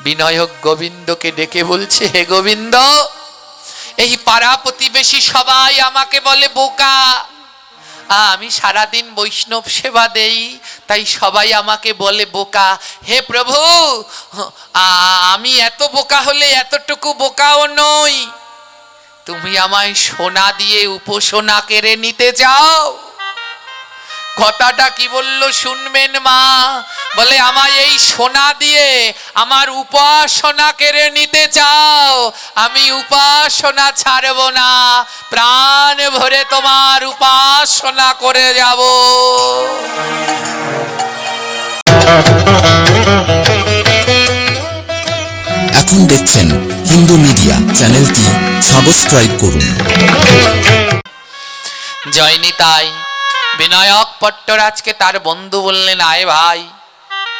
বিনায়ক গোবিন্দকে ডেকে বলছে, হে গোবিন্দ, এই পাড়া প্রতিবেশী সবাই আমাকে বলে বোকা। আমি সারাদিন বৈষ্ণব সেবা দেই, তাই সবাই আমাকে বলে বোকা। হে প্রভু, আমি এত বোকা হলে এতটুকু বোকাও নই। তুমি আমায় সোনা দিয়ে উপাসনা কেড়ে নিতে চাও? কথাটা কি বললো শুনবেন মা? বলে, আমায় এই সোনা দিয়ে আমার উপাসনা কেড়ে নিতে চাও? আমি উপাসনা ছাড়ব না, প্রাণ ভরে তোমার উপাসনা করে যাব। এখন দেখছেন হিন্দু মিডিয়া চ্যানেলটি সাবস্ক্রাইব করুন। জয় নিতাই। বিনায়ক পট্টরাজকে তার বন্ধু বললেন, আয় ভাই,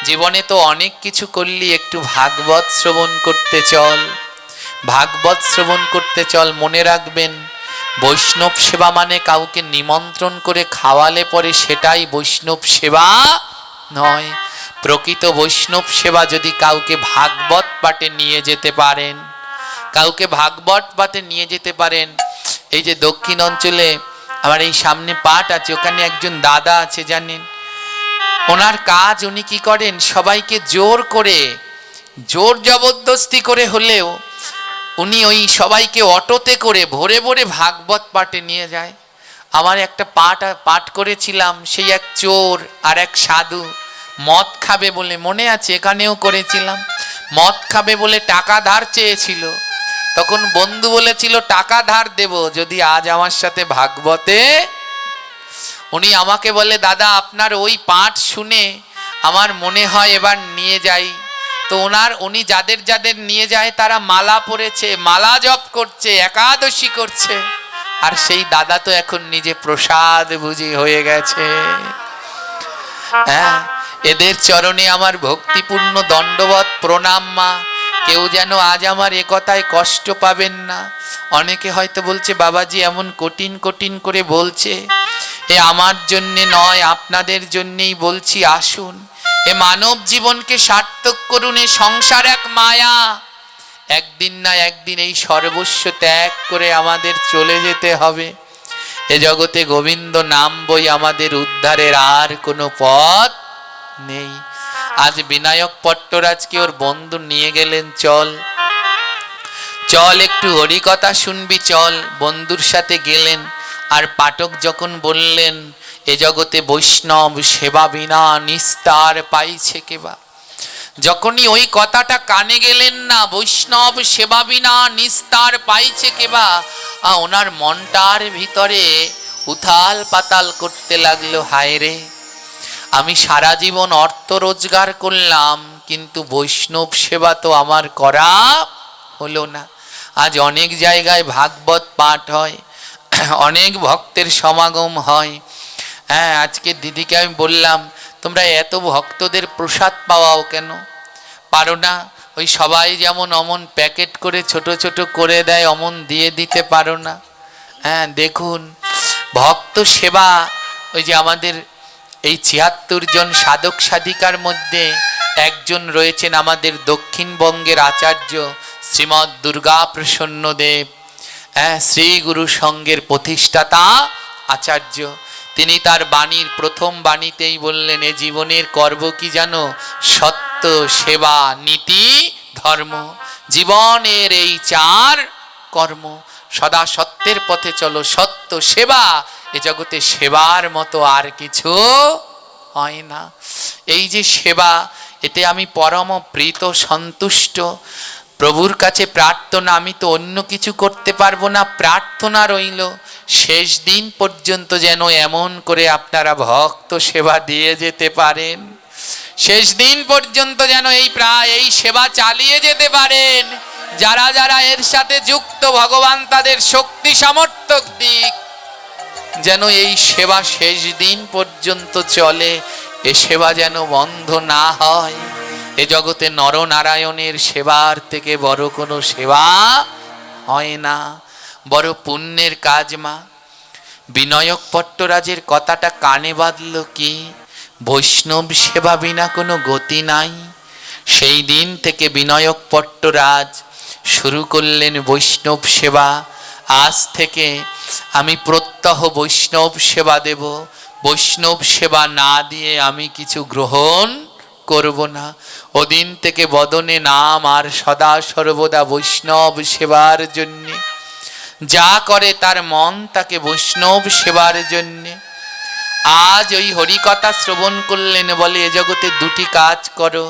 জীবনে তো অনেক কিছু করলি, একটু ভাগবত শ্রবণ করতে চল। ভাগবত শ্রবণ করতে চল। মনে রাখবেন, বৈষ্ণব সেবা মানে কাউকে নিমন্ত্রণ করে খাওয়ালে পরে সেটাই বৈষ্ণব সেবা নয়। প্রকৃত বৈষ্ণব সেবা যদি কাউকে ভাগবত পাঠে নিয়ে যেতে পারেন, কাউকে ভাগবত পাঠে নিয়ে যেতে পারেন। এই যে দক্ষিণ অঞ্চলে আমার এই সামনে পাঠ আছে, ওখানে একজন দাদা আছে জানেন। ওনার কাজ, উনি কি করেন, সবাইকে জোর করে, জোর জবরদস্তি করে হলেও উনি ওই সবাইকে অটোতে করে ভোরে ভোরে ভাগবত পাঠে নিয়ে যায়। আমার একটা পাঠ করেছিলাম, সেই এক চোর আর এক সাধু মদ খাবে বলে, মনে আছে, এখানেও করেছিলাম। মদ খাবে বলে টাকা ধার চেয়েছিল। তখন বন্ধু বলেছিল, টাকা ধার দেব যদি আজ আমার সাথে ভাগবতে। উনি আমাকে বলে, দাদা আপনার ওই পাঠ শুনে আমার মনে হয় এবার নিয়ে যাই। তো উনি যাদের যাদের নিয়ে যায় তারা মালা পরেছে, মালা জপ করছে, একাদশী করছে। আর সেই দাদা তো এখন নিজে প্রসাদ বুঝি হয়ে গেছে। হ্যাঁ, এদের চরণে আমার ভক্তিপূর্ণ দণ্ডবত প্রণাম মা। কেউ যেন আজ আমার এ কথায় কষ্ট পাবেন না। অনেকে হয়তো বলছে, বাবাজি এমন কঠিন কঠিন করে বলছে, এ আমার জন্যে নয়, আপনাদের জন্যেই বলছি। আসুন, এ মানব জীবনকে সার্থক করুন। এ সংসার এক মায়া, একদিন না একদিন এই সর্বস্ব ত্যাগ করে আমাদের চলে যেতে হবে। এ জগতে গোবিন্দ নাম বই আমাদের উদ্ধারের আর কোনো পথ নেই। আজ বিনায়ক পট্টরাজকে ওর বন্ধু নিয়ে গেলেন, চল চল একটু হরিকথা শুনবি, চল। বন্ধুর সাথে গেলেন। আর পাঠক যখন বললেন, এ জগতে বৈষ্ণব সেবা বিনা নিস্তার পাইছে কেবা, যখনই ওই কথাটা কানে গেলেন না, বৈষ্ণব সেবা বিনা নিস্তার পাইছে কেবা, ওনার মনটার ভিতরে উথাল পাতাল করতে লাগলো, হায় রে, আমি সারা জীবন অর্থ রোজগার করলাম, কিন্তু বৈষ্ণব সেবা তো আমার করা হলো না। আজ অনেক জায়গায় ভাগবত পাঠ হয়, অনেক ভক্তের সমাগম হয়। হ্যাঁ, আজকে দিদিকে আমি বললাম, তোমরা এত ভক্তদের প্রসাদ পাওয়াও কেন? পারো না? ওই সবাই যেমন অমন প্যাকেট করে ছোট ছোট করে দেয়, অমন দিয়ে দিতে পারো না? হ্যাঁ, দেখুন, ভক্ত সেবা, ওই যে আমাদের এই ৭৬ জন সাধক সাধিকার মধ্যে একজন রয়েছেন আমাদের দক্ষিণবঙ্গের আচার্য শ্রীমৎ দুর্গা প্রসন্ন দেব, শ্রী গুরু সংঘের প্রতিষ্ঠাতা আচার্য। তিনি তার বাণীর প্রথম বাণীতেই বললেন, এ জীবনের কর্ম কি জানো? সত্য, সেবা, নীতি, ধর্ম। জীবনের এই 4 কর্ম। সদা সত্যের পথে চলো, সত্য, সেবা। এ জগতে সেবার মতো আর কিছু হয় না। এই যে সেবা, এতে আমি পরম প্রীত সন্তুষ্ট। প্রভুর কাছে প্রার্থনা, আমি তো অন্য কিছু করতে পারবো না, প্রার্থনা রইল শেষ দিন পর্যন্ত যেন এমন করে আপনারা ভক্ত সেবা দিয়ে যেতে পারেন, শেষ দিন পর্যন্ত যেন এই সেবা চালিয়ে যেতে পারেন। যারা যারা এর সাথে যুক্ত, ভগবান তাদের শক্তি সামর্থ্য দিক, যেন এই সেবা শেষ দিন পর্যন্ত চলে। এ সেবা যেন বন্ধ না হয়। এ জগতে নরনারায়ণের সেবার থেকে বড় কোনো সেবা হয় না, বড় পুণ্যের কাজ মা। বিনায়ক পট্টরাজের কথাটা কানে বাঁধল কি? বৈষ্ণব সেবা বিনা কোনো গতি নাই। সেই দিন থেকে বিনায়ক পট্টরাজ শুরু করলেন বৈষ্ণব সেবা। আজ থেকে আমি প্রত্যহ বৈষ্ণব সেবা দেব, বৈষ্ণব সেবা না দিয়ে আমি কিছু গ্রহণ করব না। ওদিন থেকে বদনে নাম আর সদা সর্বদা বৈষ্ণব সেবার জন্যে, যা করে তার মন তাকে বৈষ্ণব সেবার জন্যে। আজ ওই হরিকথা শ্রবণ করলেন, বলে এ জগতে দুটি কাজ করো,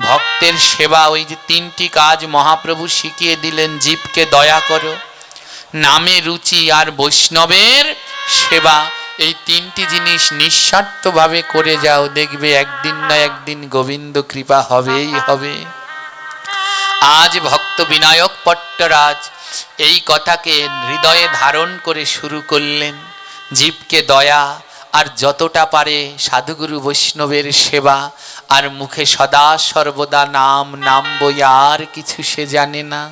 ভক্তের সেবা। ওই যে তিনটি কাজ মহাপ্রভু শিখিয়ে দিলেন, জীবকে দয়া করো, নামে রুচি, আর বৈষ্ণবের সেবা। এই তিনটি জিনিস নিঃস্বার্থভাবে করে যাও, দেখবে একদিন না একদিন গোবিন্দ কৃপা হবেই হবে। আজ ভক্ত বিনায়ক পট্টরাজ এই কথাকে হৃদয়ে ধারণ করে শুরু করলেন, জীবকে দয়া, আর যতটা পারে সাধুগুরু বৈষ্ণবের সেবা। আর মুখে সদা সর্বদা নাম, নাম বই আর কিছু সে জানে না।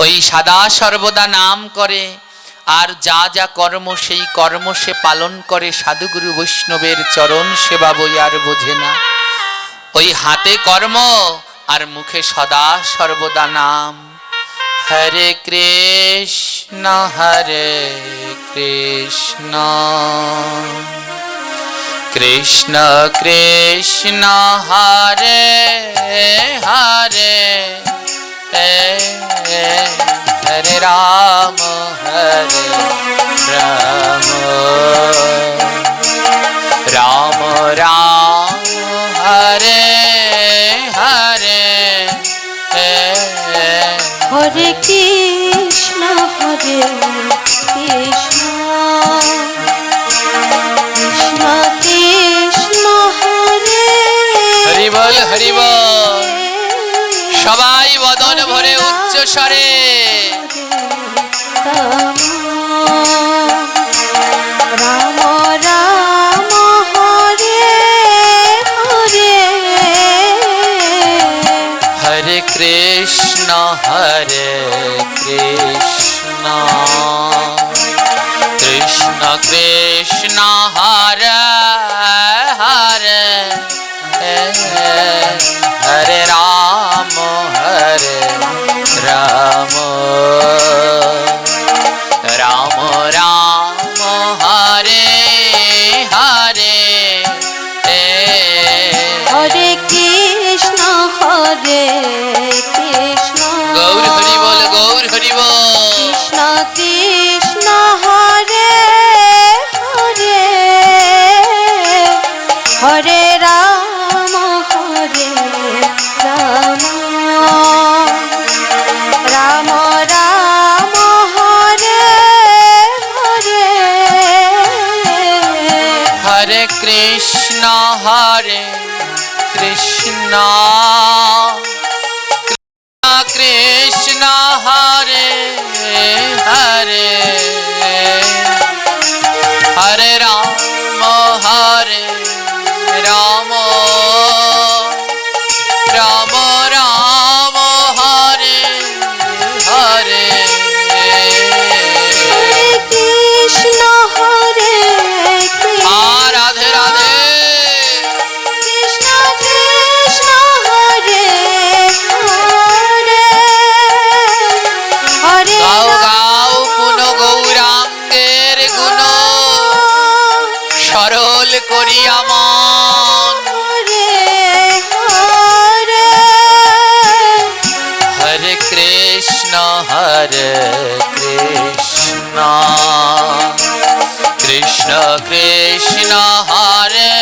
ওই সদা সর্বদা নাম করে, আর যা যা কর্ম সেই কর্ম সে পালন করে, সাধুগুরু বৈষ্ণবের চরণ সেবা বই আর বোঝে না। ওই হাতে কর্ম আর মুখে সদা সর্বদা নাম। হরে কৃষ্ণ হরে কৃষ্ণ কৃষ্ণ কৃষ্ণ হরে হরে হরে রাম হরে রাম রাম রাম হরে হরে হরে কৃষ্ণ হরে কৃষ্ণ কৃষ্ণ কৃষ্ণ হরে হরি বল হরি বল। সবাই বদন ভরে উচ্চ স্বরে রাম রাম হরে হরে হরে কৃষ্ণ হরে কৃষ্ণ কৃষ্ণ কৃষ্ণ হরে হরে হরে রাম হরে রাম রাম রাম হরে হরে হরে কৃষ্ণ হরে কৃষ্ণ গৌর হরি বল, গৌর হরি বল। কৃষ্ণ কৃষ্ণ হরে হরে হরে রাম রাম রাম রাম হরে হরে হরে কৃষ্ণ হরে কৃষ্ণ কৃষ্ণ হরে হরে হরে রাম হরে রাম রাম রাম হরে হরে হরে কৃষ্ণ হরে রাধে রাধে কৃষ্ণ কৃষ্ণ হরে হরে হরে গাও গাও পুন গৌরাঙ্গের গুণ, সরল করিয়া মন। হরে হরে হরে কৃষ্ণ হরে কৃষ্ণ কৃষ্ণ কৃষ্ণ হরে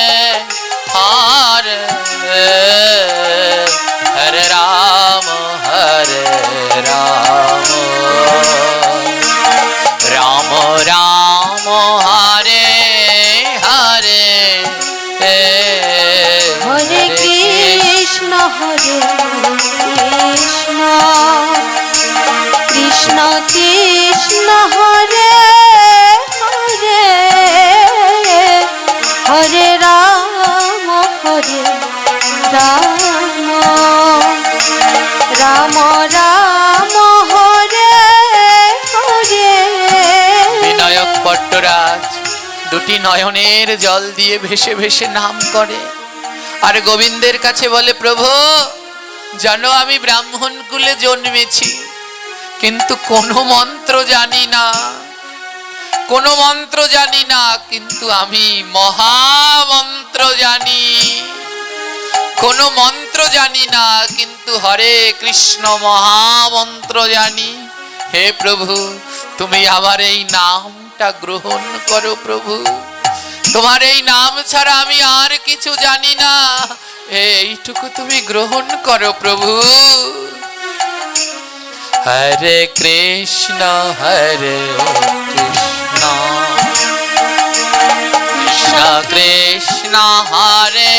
হরে হরে রাম হরে রাম রাম রাম হরে হরে হরে কৃষ্ণ হরে কৃষ্ণ কৃষ্ণ কৃষ্ণ হরে হরে হরে রাম রাম রাম হরে হরে বিনায়ক পট্টরাজ দুটি নয়নের জল দিয়ে ভেসে ভেসে নাম করে, আর গোবিন্দের কাছে বলে, প্রভু জানো আমি ব্রাহ্মণ কুলে জন্মেছি, কিন্তু কোনো মন্ত্র জানি না, কোনো মন্ত্র জানি না, কিন্তু আমি মহামন্ত্র জানি। কোনো মন্ত্র জানি না, কিন্তু হরে কৃষ্ণ মহামন্ত্র জানি। হে প্রভু, তুমি আমার এই নামটা গ্রহণ করো প্রভু। তোমার এই নাম ছাড়া আমি আর কিছু জানি না, এইটুকু তুমি গ্রহণ করো প্রভু। হরে কৃষ্ণ হরে কৃষ্ণ, কৃষ্ণ কৃষ্ণ হরে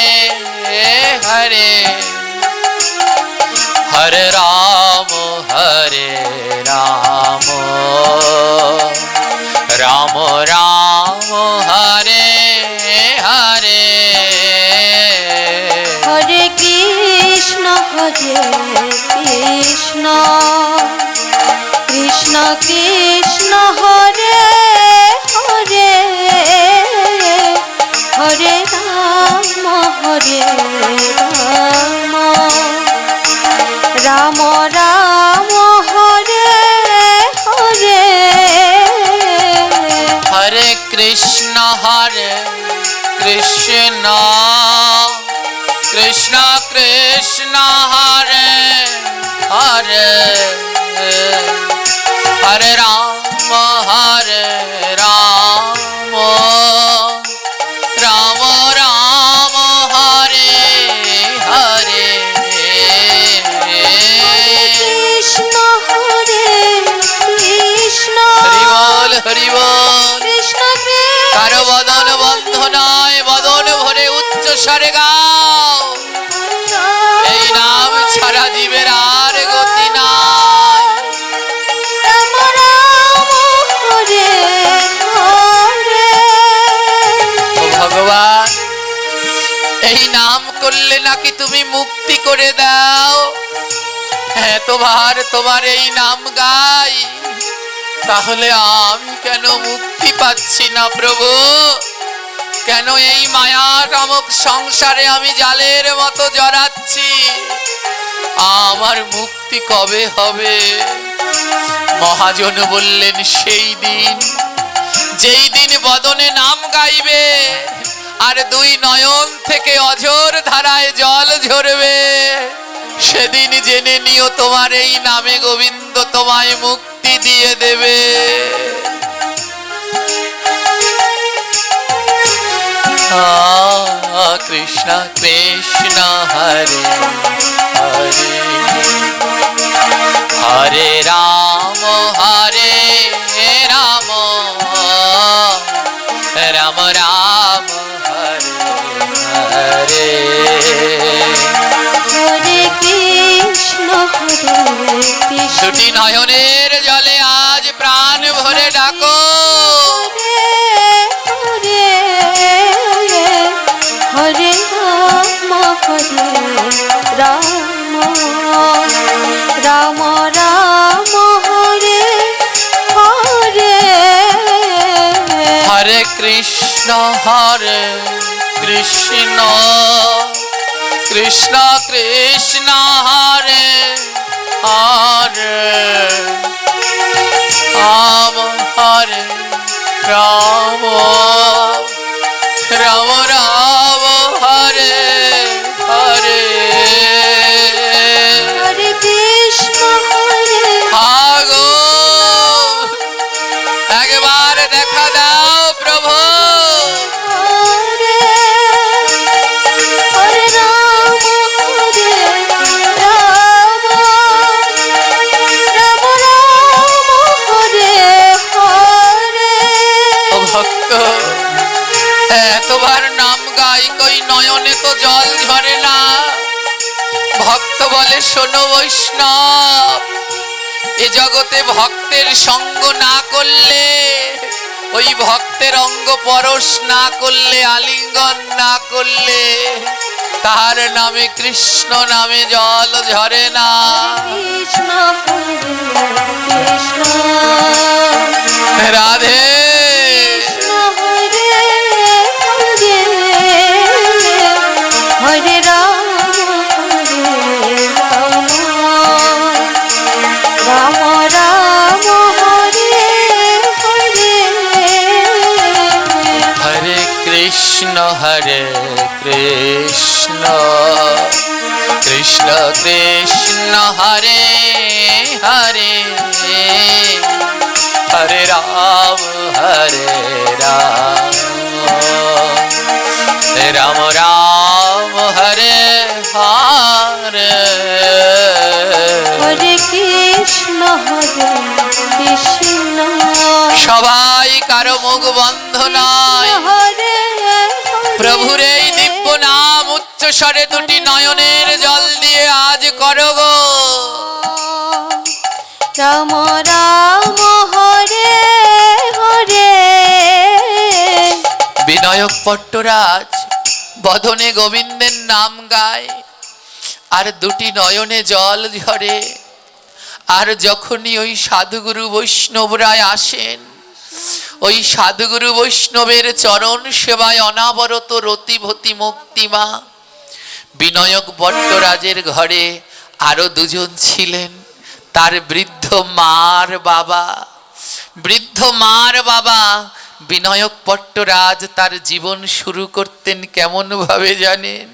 হরে, হরে রাম হরে রাম, রাম রাম হরে হরে। হরে কৃষ্ণ কৃষ্ণ কৃষ্ণ হরে হরে, হরে রাম রাম রাম হরে হরে। হরে কৃষ্ণ কৃষ্ণ কৃষ্ণ হরে হরে, হরে রাম রাম, রাম রাম হরে হরে। কৃষ্ণ কৃষ্ণ হরি বল হরি বল। কৃষ্ণ কারো বদন বন্ধ নয়, বদন ভরে উচ্চ স্বরে গাও। এই নাম ছাড়া জীবের আর গতি নাই। রাম রাম হরে হরে। ও ভগবান, এই নাম করলে নাকি তুমি মুক্তি করে দাও। হ্যাঁ, তোমার এই নাম গাই, তাহলে আমি কেন মুক্তি পাচ্ছি না প্রভু? কেন এই মায়া নামক সংসারে আমি জালের মতো জড়াচ্ছি? আমার মুক্তি কবে হবে? মহাজন বললেন, সেই দিন, যেই দিন বদনে নাম গাইবে আর দুই নয়ন থেকে অঝোর ধারায় জল ঝরবে, সেদিন জেনে নিও তোমার এই নামে গোবিন্দ তোমায় মুক্তি দিয়ে দেবে। কৃষ্ণ কৃষ্ণ হরে হরে, হরে রাম রাম, রাম রাম হরে হরে। হরে কৃষ্ণ কৃষ্ণ দুটি নয়নের জলে আজ প্রাণ ভরে ডাকো। হরে হরে রাম রাম রাম হরে হরে। হরে কৃষ্ণ কৃষ্ণ কৃষ্ণ কৃষ্ণ হরে হরে, রাম হরে রাম, রাম রাম হরে হরে। হরে কৃষ্ণ হরে আগো একবার দেখা দাও প্রভু। হরে, হরে রাম রাম হরে হরে। ও ভক্ত, এতবার নাম গাই, কই নয়নে তো জল ঝরে না। ভক্ত বলে, শোনো বৈষ্ণব, এ জগতে ভক্তের সঙ্গ না করলে, ওই ভক্তের অঙ্গ পরশ না করলে, আলিঙ্গন না করলে, তার নামে কৃষ্ণ নামে জল ঝরে না। কৃষ্ণ কৃষ্ণ রাধে হরে হরে, হরে রাম কৃষ্ণ হরে কৃষ্ণ কৃষ্ণ কৃষ্ণ হরে হরে হরে রাম রাম রাম হরে হরে হরে কৃষ্ণ সবাই কারো মুখ বন্ধ নয়, হরে প্রভুর এই দিব্য নাম উচ্চ স্বরে দুটি নয়নের জল দিয়ে আজ করো গো। রাম রাম হরে হরে। বিনায়ক পট্টরাজ বদনে গোবিন্দের নাম গায় আর দুটি নয়নে জল ঝরে। আর যখনই ওই সাধুগুরু বৈষ্ণবরায় আসেন, ওই সাধুগুরু বৈষ্ণবের চরণ সেবায় অনাবরত রতিভতি মুক্তিমা। বিনায়ক ভট্টরাজের ঘরে আরো দুজন ছিলেন, তার বৃদ্ধ মার বাবা। বৃদ্ধ মার বাবা বিনায়ক ভট্টরাজ তার জীবন শুরু করতেন কেমন ভাবে জানেন?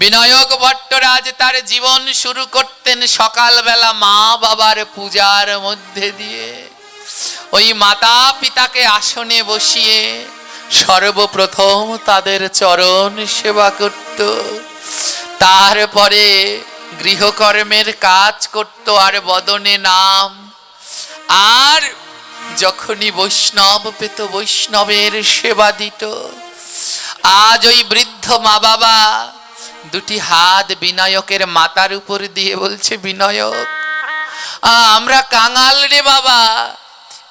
বিনায়ক ভট্টরাজ তার জীবন শুরু করতেন সকালবেলা মা বাবার পূজার মধ্যে দিয়ে। ওই মাতা পিতাকে আসনে বসিয়ে সর্বপ্রথম তাদের চরণ সেবা করত, তারপরে গৃহকর্মের কাজ করত আর বদনে নাম। আর যখনই বৈষ্ণব পেত বৈষ্ণবের সেবা দিত। আজ ওই বৃদ্ধ মা বাবা দুটি হাত বিনায়কের মাথার উপর দিয়ে বলছে, বিনায়ক আমরা কাঙাল রে বাবা।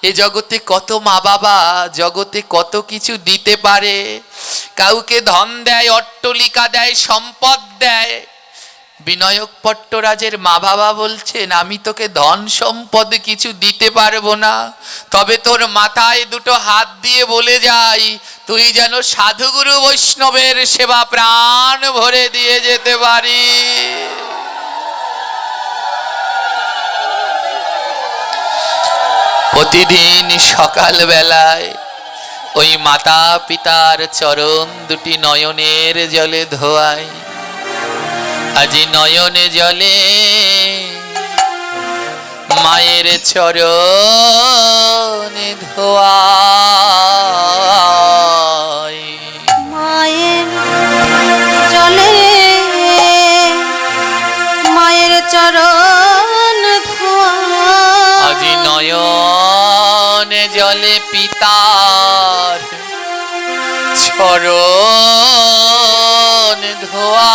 এ জগতে কত মা বাবা জগতে কত কিছু দিতে পারে, কাউকে ধন দেয়, অট্টলিকা দেয়, সম্পদ দেয়। বিনায়ক ভট্টরাজের মা বাবা বলছেন, আমি তোকে ধন সম্পদ কিছু দিতে পারবো না, তবে তোর মাথায় দুটো হাত দিয়ে বলে যাই, তুই যেন সাধুগুরু বৈষ্ণবের সেবা প্রাণ ভরে দিয়ে যেতে পারি। প্রতিদিন সকাল বেলায় ওই মাতা পিতার চরণ দুটি নয়নের জলে ধোয়াই। আজি নয়নে জলে মায়ের চরণে ধোয়াই। মায়ের জলে মায়ের চরণ ধোয়া। আজি নয়নে জলে পিতার চরণ ধোয়া।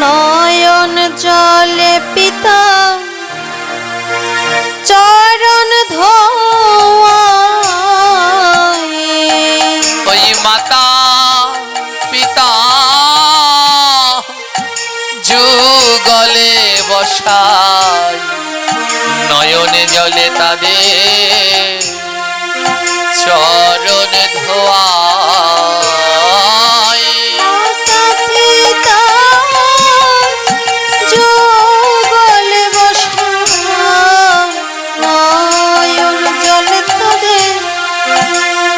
নয়ন জলে পিতা চরণ ধোয়ায়। ওই মাতা পিতা যুগলে বসাই, নয়নে জলে তাদের চরণ ধোয়াই। মাতা পিতা যুগলে বসায়, নয়ন জলে তাদের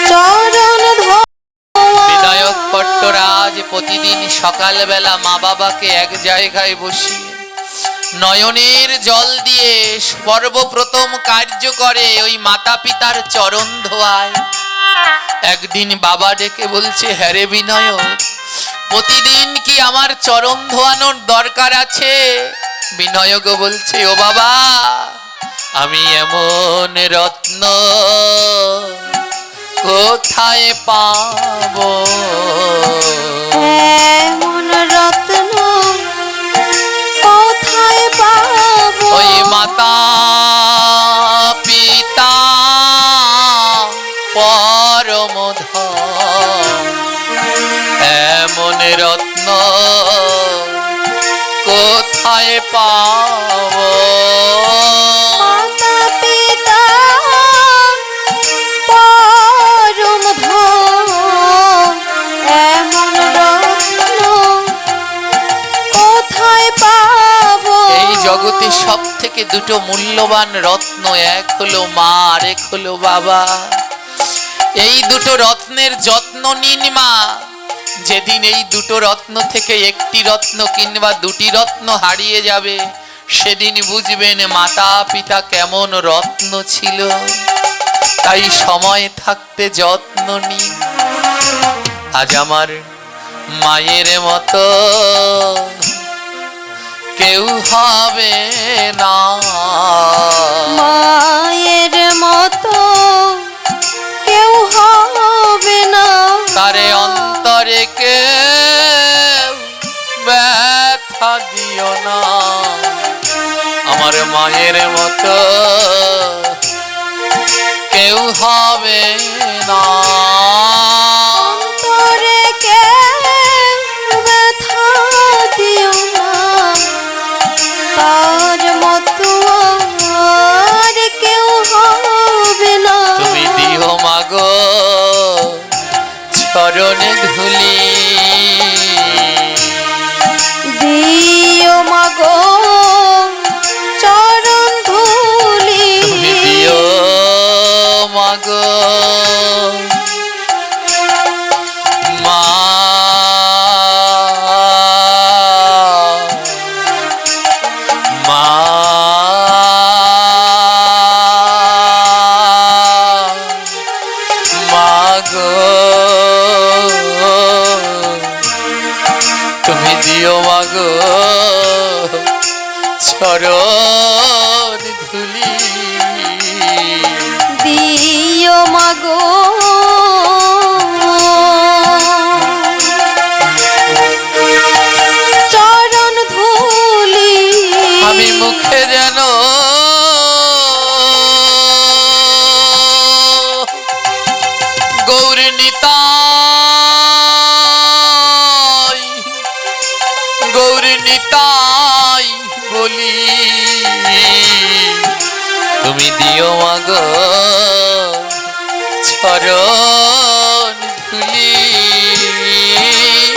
চরণ ধোয়া। বিনায়ক ভট্টরাজ প্রতিদিন সকালবেলা মা বাবাকে এক জায়গায় বসিয়ে নয়নের জল দিয়ে সর্বপ্রথম কার্য করে ওই মাতা পিতার চরণ ধোয়ায়। একদিন বাবা ডেকে বলছে, হ্যাঁ রে বিনায়ক, প্রতিদিন কি আমার চরণ ধোয়ানোর দরকার আছে? বিনায়ক বলছে, ও বাবা, আমি এমন রত্ন কোথায় পাবো? এমন রত্ন কোথায় পাবো? ওই মাতা পিতা পরম ধন, এমন রত্ন কোথায় পাবো? মাতা পিতা পরম ধন, এমন রত্ন কোথায় পাবো? এই জগতে সব থেকে দুটো মূল্যবান রত্ন, এক হলো মা আর এক হলো বাবা। এই দুটো রত্নের যত্ন নিন মা। যেদিন এই দুটো রত্ন থেকে একটি রত্ন কিংবা দুটি রত্ন হারিয়ে যাবে, সেদিন বুঝবেন মাতা পিতা কেমন রত্ন ছিল। তাই সময় থাকতে যত্ন নিন। আজ আমার মায়ের মতো কেউ হবে না, মায়ের মতো কেউ হবে না। তারে অন্তরে কেউ ব্যথা দিও না। আমার মায়ের মতো কেউ হবে না। অন্তরে কেউ ব্যথা দিও না, তার মতো আর কেউ হবে না। তুমি দিও মাগো চরণে ধুলি, দিও মাগো চরণ ধুলি। তুমি দিও মাগো মা, মা মাগো তুমি দিও মাগো চরণ ধুলি, দিও মাগো চরণ ধুলি। আমি মুখে যেন গৌর নিতাই, গৌর নিতাই বলি। তুমি দিও মাগো চরণ ধুলি,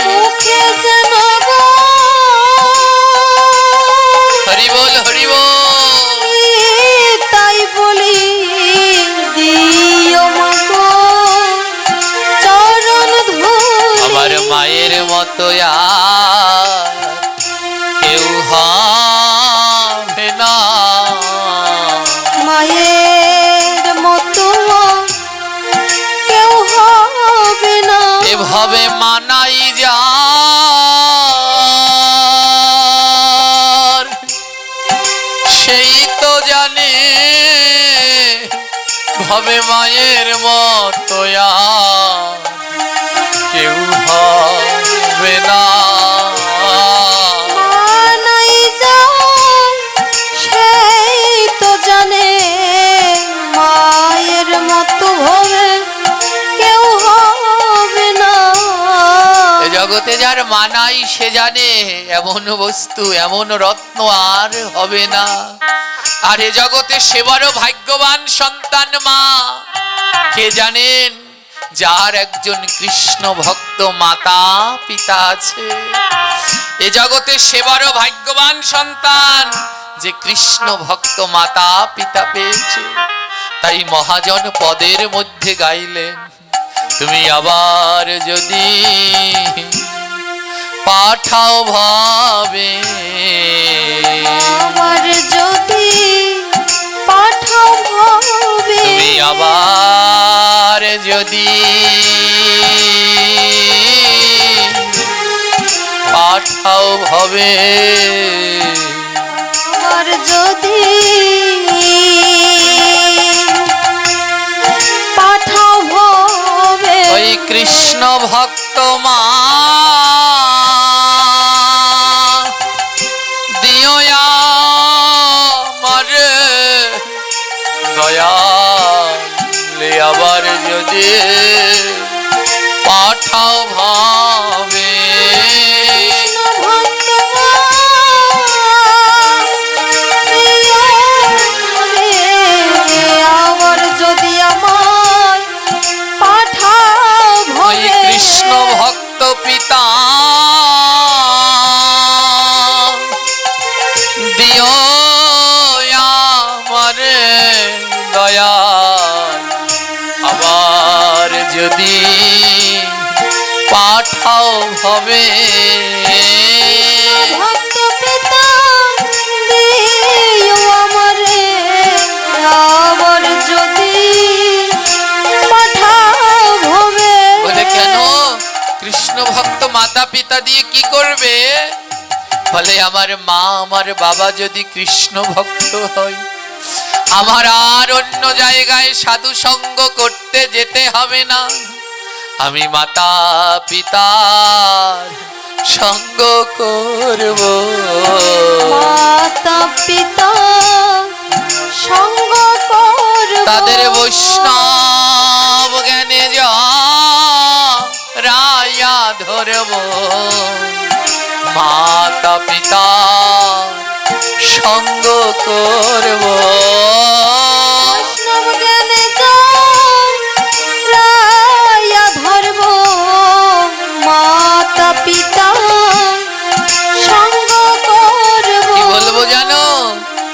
মুখে যেন গো হরি বল হরি বল। তাই বলি, দিও মাগো চরণ ধুলি। আমার মায়ের মতো আর কেউ হবে না, মায়ের মতো কেউ হবে না। এভাবে মানাই যা সেই তো জানে, ভাবে মায়ের মতো আর কেউ হবে না। মানাই যায় সেই তো জানে, মায়ের মতো হবে কেউ হবে না। এ জগতে যার মানাই সে জানে, এমন বস্তু এমন রত্ন আর হবে না। আর এ জগতে সেবারও ভাগ্যবান সন্তান মা কে জানেন, যার একজন কৃষ্ণ ভক্ত মাতা পিতা আছে। এ জগতে সেবারও ভাগ্যবান সন্তান যে কৃষ্ণ ভক্ত মাতা পিতা পেয়েছে। তাই মহাজন পদের মধ্যে গাইলেন, তুমি আবার যদি পাঠাও ভাবে, আবার যদি পাঠাও ভাবে, তুমি আবার যদি পাঠাও ভাবে, আবার যদি পাঠাও ভাবে। ওই কৃষ্ণ ভক্ত মা দিও আমার দয়ালে, আবার যদি পাঠাও ভাবে। আবার যদি আমায় পাঠাও ওই ভাবে। কৃষ্ণ ভক্ত পিতা দিও আমার দয়া, আবার পাঠাও ভবে। ভক্ত পিতা দিও আমারে, আবার যদি পাঠাও ভবে। বলে কেন? কৃষ্ণ ভক্ত মাতা পিতা দিয়ে কি করবে? বলে আমার মা আমার বাবা যদি কৃষ্ণ ভক্ত হয়, আমার আর অন্য জায়গায় সাধু সঙ্গ করতে যেতে হবে না। আমি মাতা পিতার সঙ্গ করব। মাতা পিতা সঙ্গ করব। তাদের বৈষ্ণব জ্ঞানে রায়া ধরব। মাতা পিতা সঙ্গ করব। বৈষ্ণব জ্ঞানে রায়া ধরব। মাতা পিতা সঙ্গ করব। কি বলবো জানো?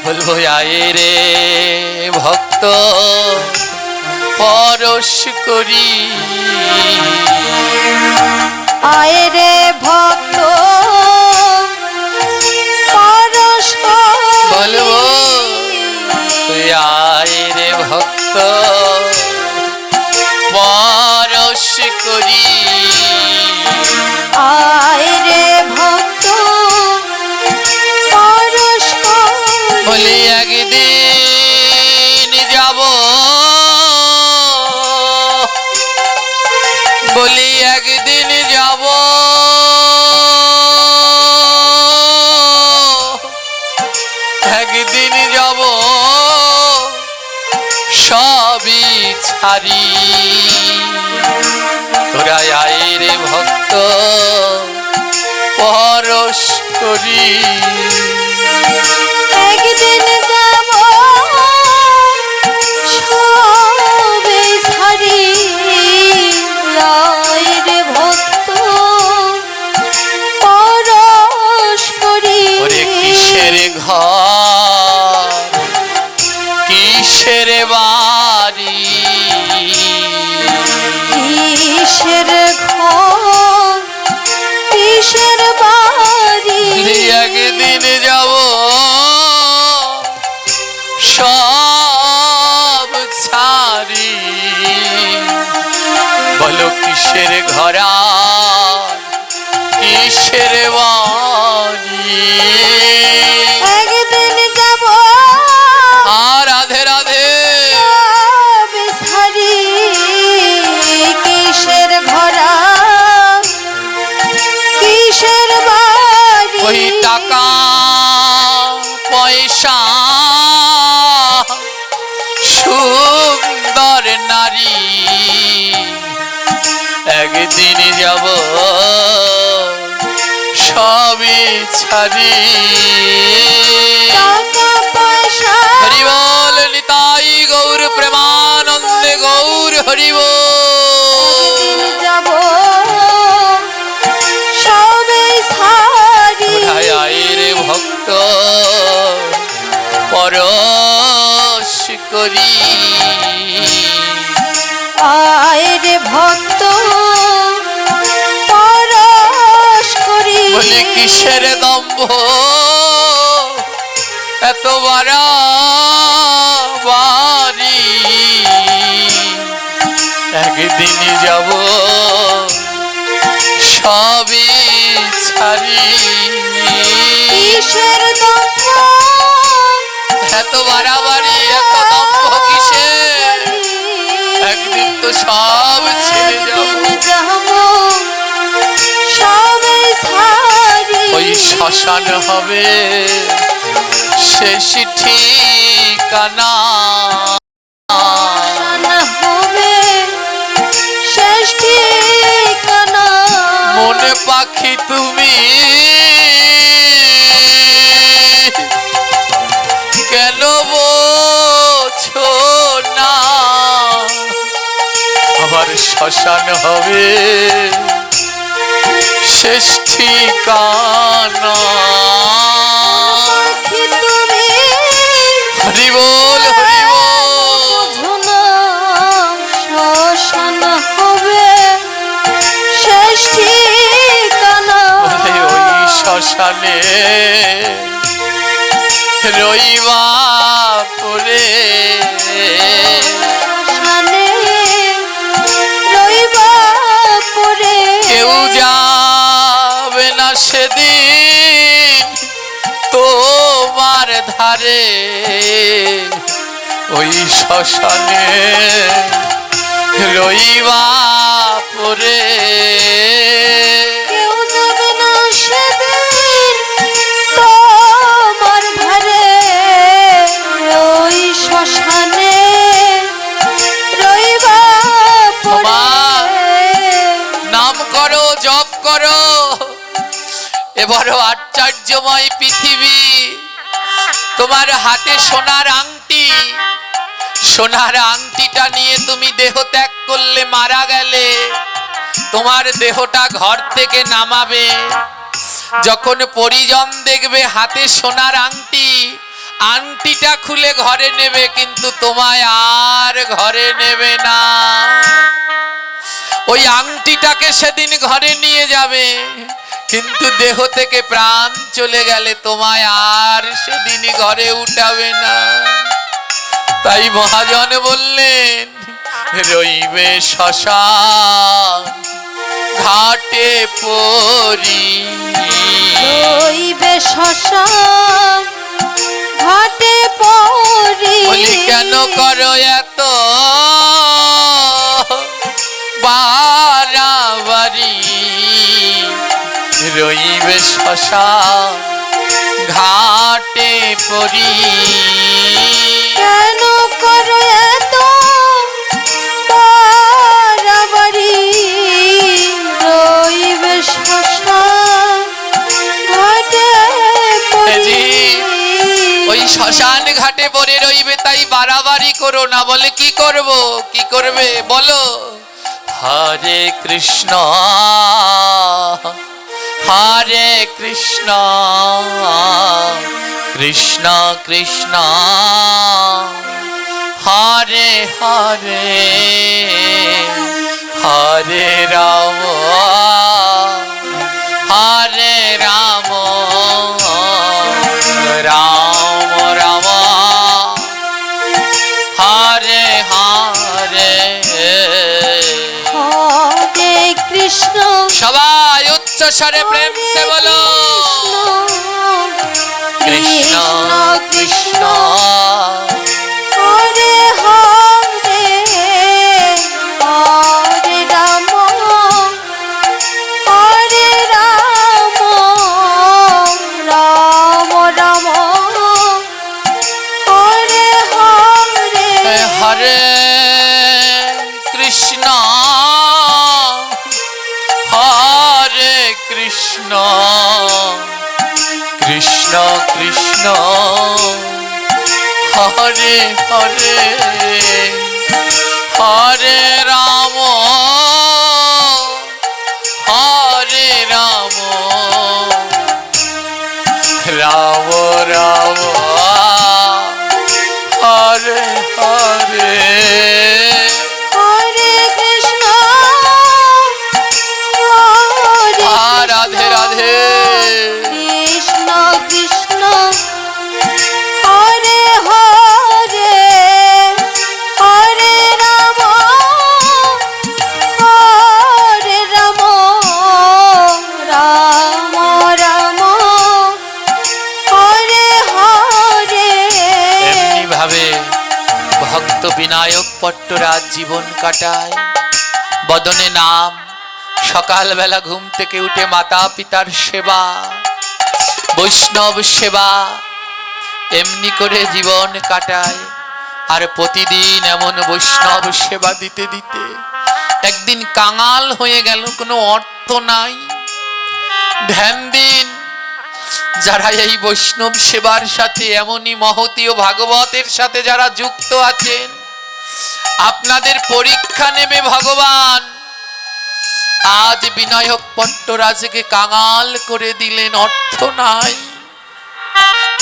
বলবো আয়ে রে ভক্ত পরশ করি। আয় রে ভক্ত পরশ করি। বলবো তুই আয় রে ভক্ত পরশ করি। আয় রে ভক্ত পরশ করি। বলি একদিন যাব, বলি একদিন যাব, একদিন যাব সবই ছাড়ি। তোরা আয় রে ভক্ত পরশ করি। একদিন যাব সবে ছাড়ি। আয় রে ভক্ত পরশ করি। ওরে কিসের ঘর কিসের বাড়ি, কিসের ঘর কিসের বাড়ি। একদিন যাব সব ছাড়ি। বলো কিসের ঘরা কিসের বাড়ি। একদিন যাব আর রাধে রাধে সবে ছাড়ি। কিসের ঘরা কিসের বাড়ি। ওই টাকা পয়সা সুন্দর নারী একদিন যাব সবই ছাড়ি। টাকা পয়সা হরি বল নিতাই গৌর প্রেমানন্দে গৌর হরি বল। একদিন যাব সবে ছাড়ি। কোথায় আয় রে ভক্ত পরশ করি। আয় রে ভক্ত পরশ করি। বলি কিসের দম্ভ এত বাড়াবাড়ি। একদিন যাব সবই ছাড়ি। কিসের দম্ভ এত বাড়াবাড়ি এত দম্ভ কিসের? একদিন তো সব ছেড়ে যাব। একদিন যাব সবে ছাড়ি। ওই শ্মশান হবে শেষ ঠিকানা। শ্মশান হবে শেষ ঠিকানা। মনে পাখি তুমি কেন বোঝো না? আবার শ্মশান হবে শেষ ঠিকানা। পাখি তুমি হরি বল হরি বল। বুঝো না, শ্মশান হবে শেষ ঠিকানা। শ্মশানে রইবা পরে, শানে রইবা পরে, কেউ যাবে না সেদিন তোমার ধারে, ওই শ্মশানে রইবা পরে। কেউ যাবে না সেদিন তোমার ধারে, ওই শ্মশানে রইবা পরে। নাম করো, জপ করো, এবারও আশ্চর্যময় পৃথিবী। তোমার হাতে সোনার আংটি, সোনার আংটিটা নিয়ে তুমি দেহ ত্যাগ করলে, মারা গেলে, তোমার দেহটা ঘর থেকে নামাবে। যখন পরিজন দেখবে হাতে সোনার আংটি, আংটিটা খুলে ঘরে নেবে, কিন্তু তোমায় আর ঘরে নেবে না। ওই আংটিটাকে সেদিন ঘরে নিয়ে যাবে, কিন্তু দেহ থেকে প্রাণ চলে গেলে তোমায় আর সেদিনই ঘরে উঠাবে না। তাই মহাজন বললেন, রইবে শ্মশান ঘাটে পরি, রইবে শ্মশান ঘাটে পরি। বলি কেন করো এত বাড়াবাড়ি, রইবে শ্মশান ঘাটে পরি। কেন করো এত বাড়াবাড়ি, রইবে শ্মশান ঘাটে পরি। ওই শ্মশান ঘাটে পড়ে রইবে, তাই বাড়াবাড়ি করো না। বলে কি করব, কি করবে বলো? হরে কৃষ্ণ হরে কৃষ্ণ কৃষ্ণ কৃষ্ণ হরে হরে, হরে রাম হরে রাম, রাম রাম হরে হরে। হরে কৃষ্ণ সবাই উচ্চ স্বরে প্রেম সে বলো, কৃষ্ণ কৃষ্ণ হরে হরে, হরে রাম হরে রাম, রাম রাম হরে হরে। হরে কৃষ্ণ হরে কৃষ্ণ কৃষ্ণ কৃষ্ণ হরে হরে, হরে রাম হরে রাম, রাম রাম হরে হরে। হরে কৃষ্ণ হরে রাধে রাধে। কৃষ্ণ কৃষ্ণ হরে হরে, হরে রাম হরে রাম, রাম রাম হরে হরে। এমনি ভাবে ভক্ত বিনায়ক পট্টরাজ জীবন কাটায়। বদনে নাম, সকালবেলা ঘুম থেকে উঠে মাতা পিতার সেবা, বৈষ্ণব সেবা, এমনি করে জীবন কাটায়। আর প্রতিদিন এমন বৈষ্ণব সেবা দিতে দিতে একদিন কাঙাল হয়ে গেল, কোনো অর্থ নাই। ধ্যান দিন, যারা এই বৈষ্ণব সেবার সাথে, এমনই মহতী ও ভাগবতের সাথে যারা যুক্ত আছেন, আপনাদের পরীক্ষা নেবে ভগবান। আজ বিনায়ক পট্টরাজকে কাঙাল করে দিলেন, অর্থ নাই।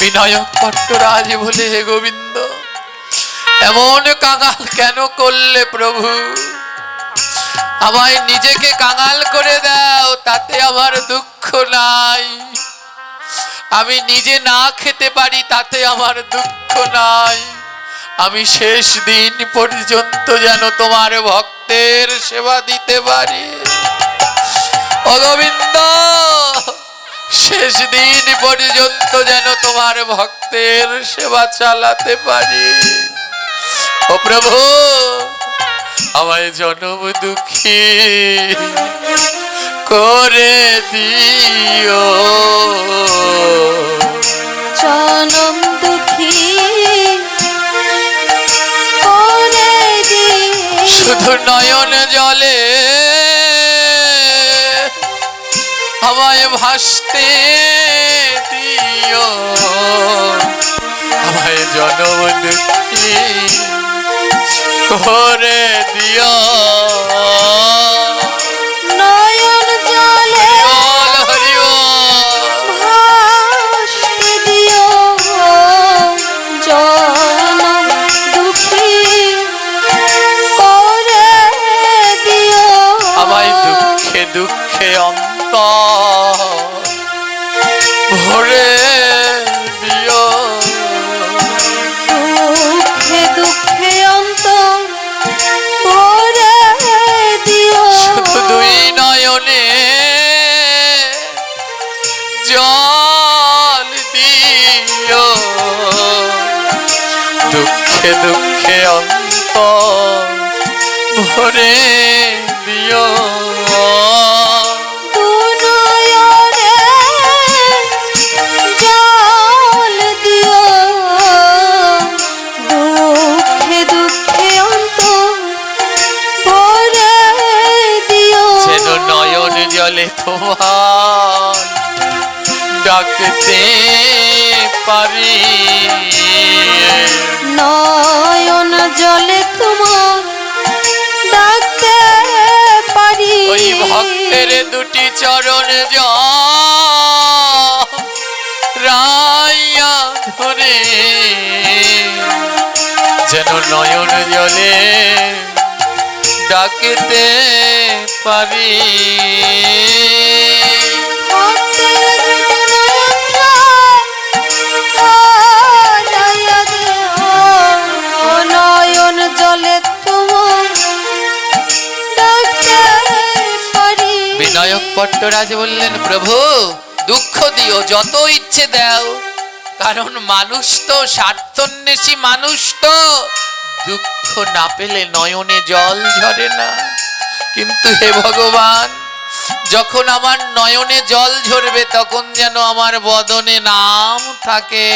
বিনায়ক পট্টরাজ বলে, হে গোবিন্দ, এমন কাঙাল কেন করলে প্রভু? আমায় নিজেকে কাঙাল করে দাও, তাতে আমার দুঃখ নাই। আমি নিজে না খেতে পারি তাতে আমার দুঃখ নাই, আমি শেষ দিন পর্যন্ত যেন তোমার ভক্তের সেবা দিতে পারি। ও গোবিন্দ, শেষ দিন পর্যন্ত যেন তোমার ভক্তের সেবা চালাতে পারি। ও প্রভু, আমায় জনম দুঃখী করে দিও, জনম দুঃখী করে দিও। শুধু নয়ন জলে আমায় ভাসতে দিও, আমায় জনম দুঃখী করে দিও। নয়ন জলে বল হরি বল। ভাসতে দিও, জনম দুঃখী করে দিও। আমায় দুঃখে দুঃখে অন্তর ভরে দিও, দুঃখে দুঃখে অন্তর ভরে দিও। শুধু দুই নয়নে জল দিও, দুঃখে দুঃখে অন্তর ভরে দিও। দু নয়নে জল দিও, দুঃখে দুঃখে অন্তর ভরে দিও। যেন নয়ন জলে তোমার ডাকতে পারি, নয়ন জলে তোমার ডাকতে পারি। ওই ভক্তের দুটি চরণ রাইয়া ধরে যেন নয়ন জলে ডাকতে পারি। ভক্তের দুটি নয়ন জড়াইয়া দিও, নয়ন জলে তোমার ডাকতে পারি। বিনায়ক পট্টরাজ বললেন, প্রভু দুঃখ দিও, যত ইচ্ছে দাও, কারণ মানুষ তো স্বার্থন্বেষী, মানুষ তো দুঃখ না পেলে নয়নে জল ঝরে না। কিন্তু হে ভগবান, যখন আমার নয়নে জল ঝরবে তখন যেন আমার বদনে নাম থাকে,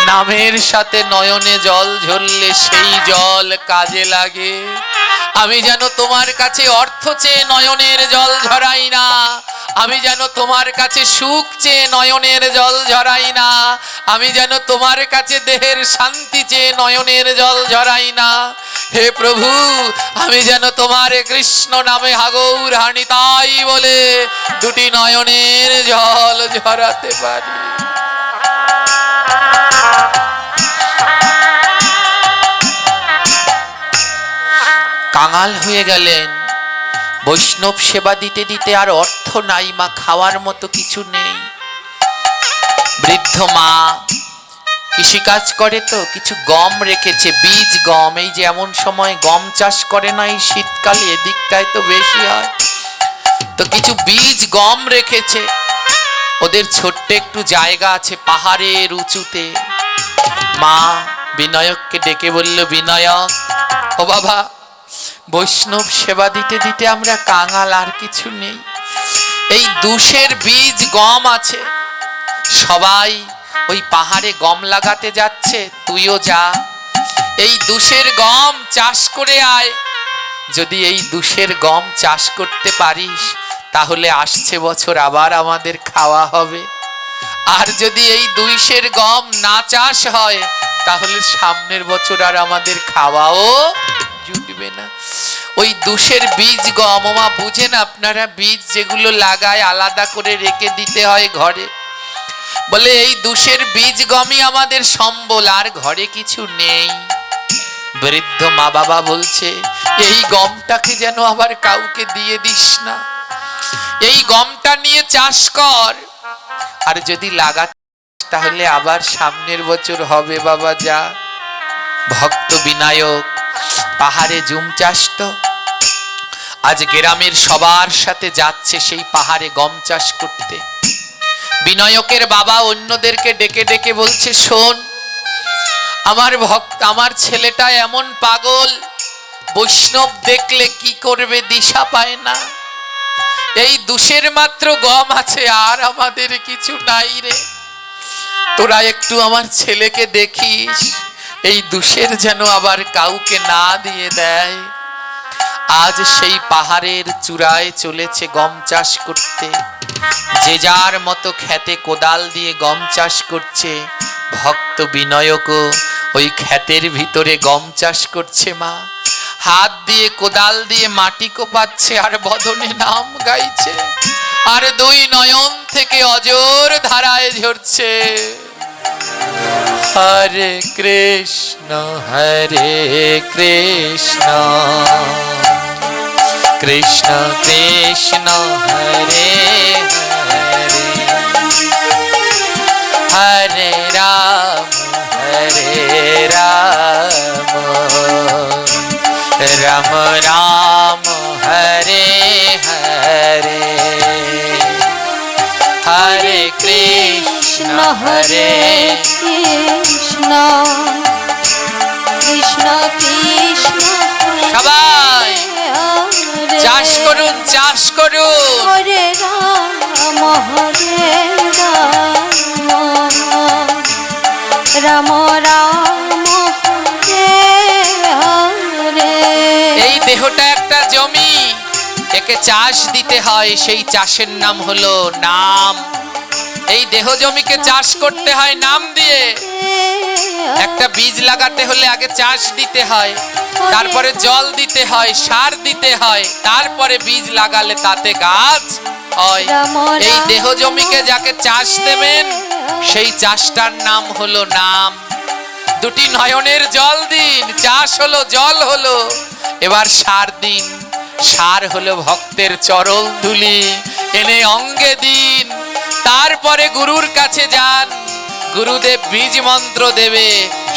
নামের সাথে নয়নে জল ঝরলে সেই জল কাজে লাগে। আমি যেন তোমার কাছে অর্থ চেয়ে নয়নের জল ঝরাই না, আমি যেন তোমার কাছে সুখ চেয়ে নয়নের জল ঝরাই না, আমি যেন তোমার কাছে দেহের শান্তি চেয়ে নয়নের জল ঝরাই না। হে প্রভু, আমি যেন তোমার কৃষ্ণ নামে হাগৌর হানি তাই বলে দুটি নয়নের জল ঝরাতে পারি। কাঙাল হয়ে গেলেন, বৈষ্ণব সেবা দিতে দিতে আর অর্থ নাই, মা খাওয়ার মতো কিছু নেই। বৃদ্ধ মা কৃষিকাজ করে তো কিছু গম রেখেছে, বীজ গম। এই যে এমন সময় গম চাষ করে না এই শীতকালে, এদিকটায় তো বেশি হয়, তো কিছু বীজ গম রেখেছে। ওদের ছোট্ট একটু জায়গা আছে পাহাড়ের উঁচুতে। মা বিনায়ককে ডেকে বলল, বিনায়ক ও বাবা, বৈষ্ণব সেবা দিতে দিতে আমরা কাঙাল, আর কিছু নেই। এই দুশের বীজ গম আছে, সবাই ওই পাহাড়ে গম লাগাতে যাচ্ছে, তুইও যা, এই দুশের গম চাষ করে আয়। যদি এই দুশের গম চাষ করতে পারিস তাহলে আসছে বছর আবার আমাদের খাওয়া হবে, আর যদি এই দুইশের গম না চাষ হয় তাহলে সামনের বছর আর আমাদের খাওয়াও জুটবে না। ওই দুশের বীজ গম, মা বুঝেন আপনারা, বীজ যেগুলো লাগায় আলাদা করে রেখে দিতে হয় ঘরে, বলে এই দুশের বীজ গমই আমাদের সম্বল, আর ঘরে কিছু নেই। বৃদ্ধ মা বাবা বলছে, এই গমটাকে যেন আবার কাউকে দিয়ে দিস না, এই গমটা নিয়ে চাষ কর, আর যদি লাগা তাহলে আবার সামনের বছর হবে বাবা যা। ভক্ত বিনায়ক পাহাড়ে জুম চাষ তো আজ গ্রামের সবার সাথে যাচ্ছে সেই পাহাড়ে গম চাষ করতে। বিনায়কের বাবা অন্যদেরকে ডেকে ডেকে বলছে, শোন, আমার ছেলেটা এমন পাগল, বৈষ্ণব দেখলে কি করবে দিশা পায় না। এই দুশের মাত্র গম আছে, আর আমাদের কিছু নাই রে। তোরা একটু আমার ছেলেকে দেখিস, এই দুশের যেন আবার কাউকে না দিয়ে দেয়। আজ সেই পাহাড়ের চূড়ায় চলেছে গম চাষ করতে, যে যার মতো খেতে কোদাল দিয়ে গম চাষ করছে। ভক্ত বিনয়কও ওই ক্ষেতের ভিতরে গম চাষ করছে মা, হাত দিয়ে কোদাল দিয়ে মাটি কোপাচ্ছে আর বদনে নাম গাইছে, আর দুই নয়ন থেকে অজর ধারায় ঝরছে, হরে কৃষ্ণ কৃষ্ণ কৃষ্ণ হরে হরে, হরে রাম রাম রাম হরে হরে, হরে কৃষ্ণ কৃষ্ণ কৃষ্ণ কৃষ্ণ সবাই হরে চাষ করুন, চাষ করুন। হরে রাম রাম রাম হরে হরে। এই দেহটা একটা জমি, একে চাষ দিতে হয়, সেই চাষের নাম হলো নাম। এই দেহ জমিকে চাষ করতে হয় নাম দিয়ে। একটা বীজ লাগাতে হলে আগে চাষ দিতে হয়, তারপরে জল দিতে হয়, সার দিতে হয়, তারপরে বীজ লাগালে তাতে গাছ হয়। এই দেহ জমিকে যাকে চাষ দেবেন সেই চাষটার নাম হলো নাম। দুটি নয়নের জল দিন, চাষ হলো, জল হলো। এবার সার দিন, সার হলো ভক্তের চরণ ধুলি, এনে অঙ্গে দিন। তারপরে গুরুর কাছে যান, গুরুদেব বীজ মন্ত্র দেবে,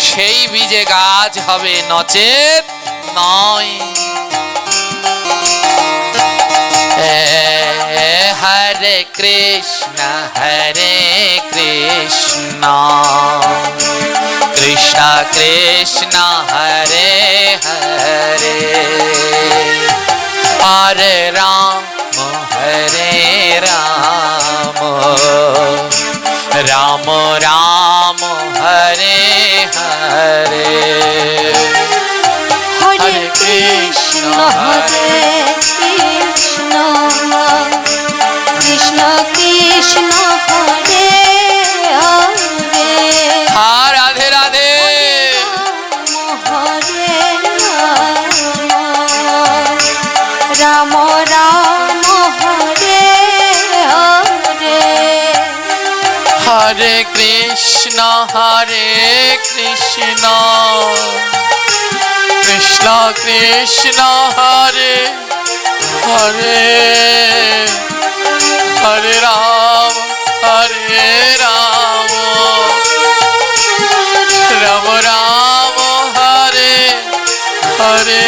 সেই বীজে গাছ হবে, নচেত নয়। হরে কৃষ্ণ কৃষ্ণ কৃষ্ণ হরে হরে, হরে রাম রাম রাম হরে হরে, হরে কৃষ্ণ কৃষ্ণ কৃষ্ণ হরে হরে, রাধে রাধে। হরে রাম রাম হরে হরে, হরে কৃষ্ণ কৃষ্ণ কৃষ্ণ হরে হরে, হরে রাম রাম রাম হরে হরে।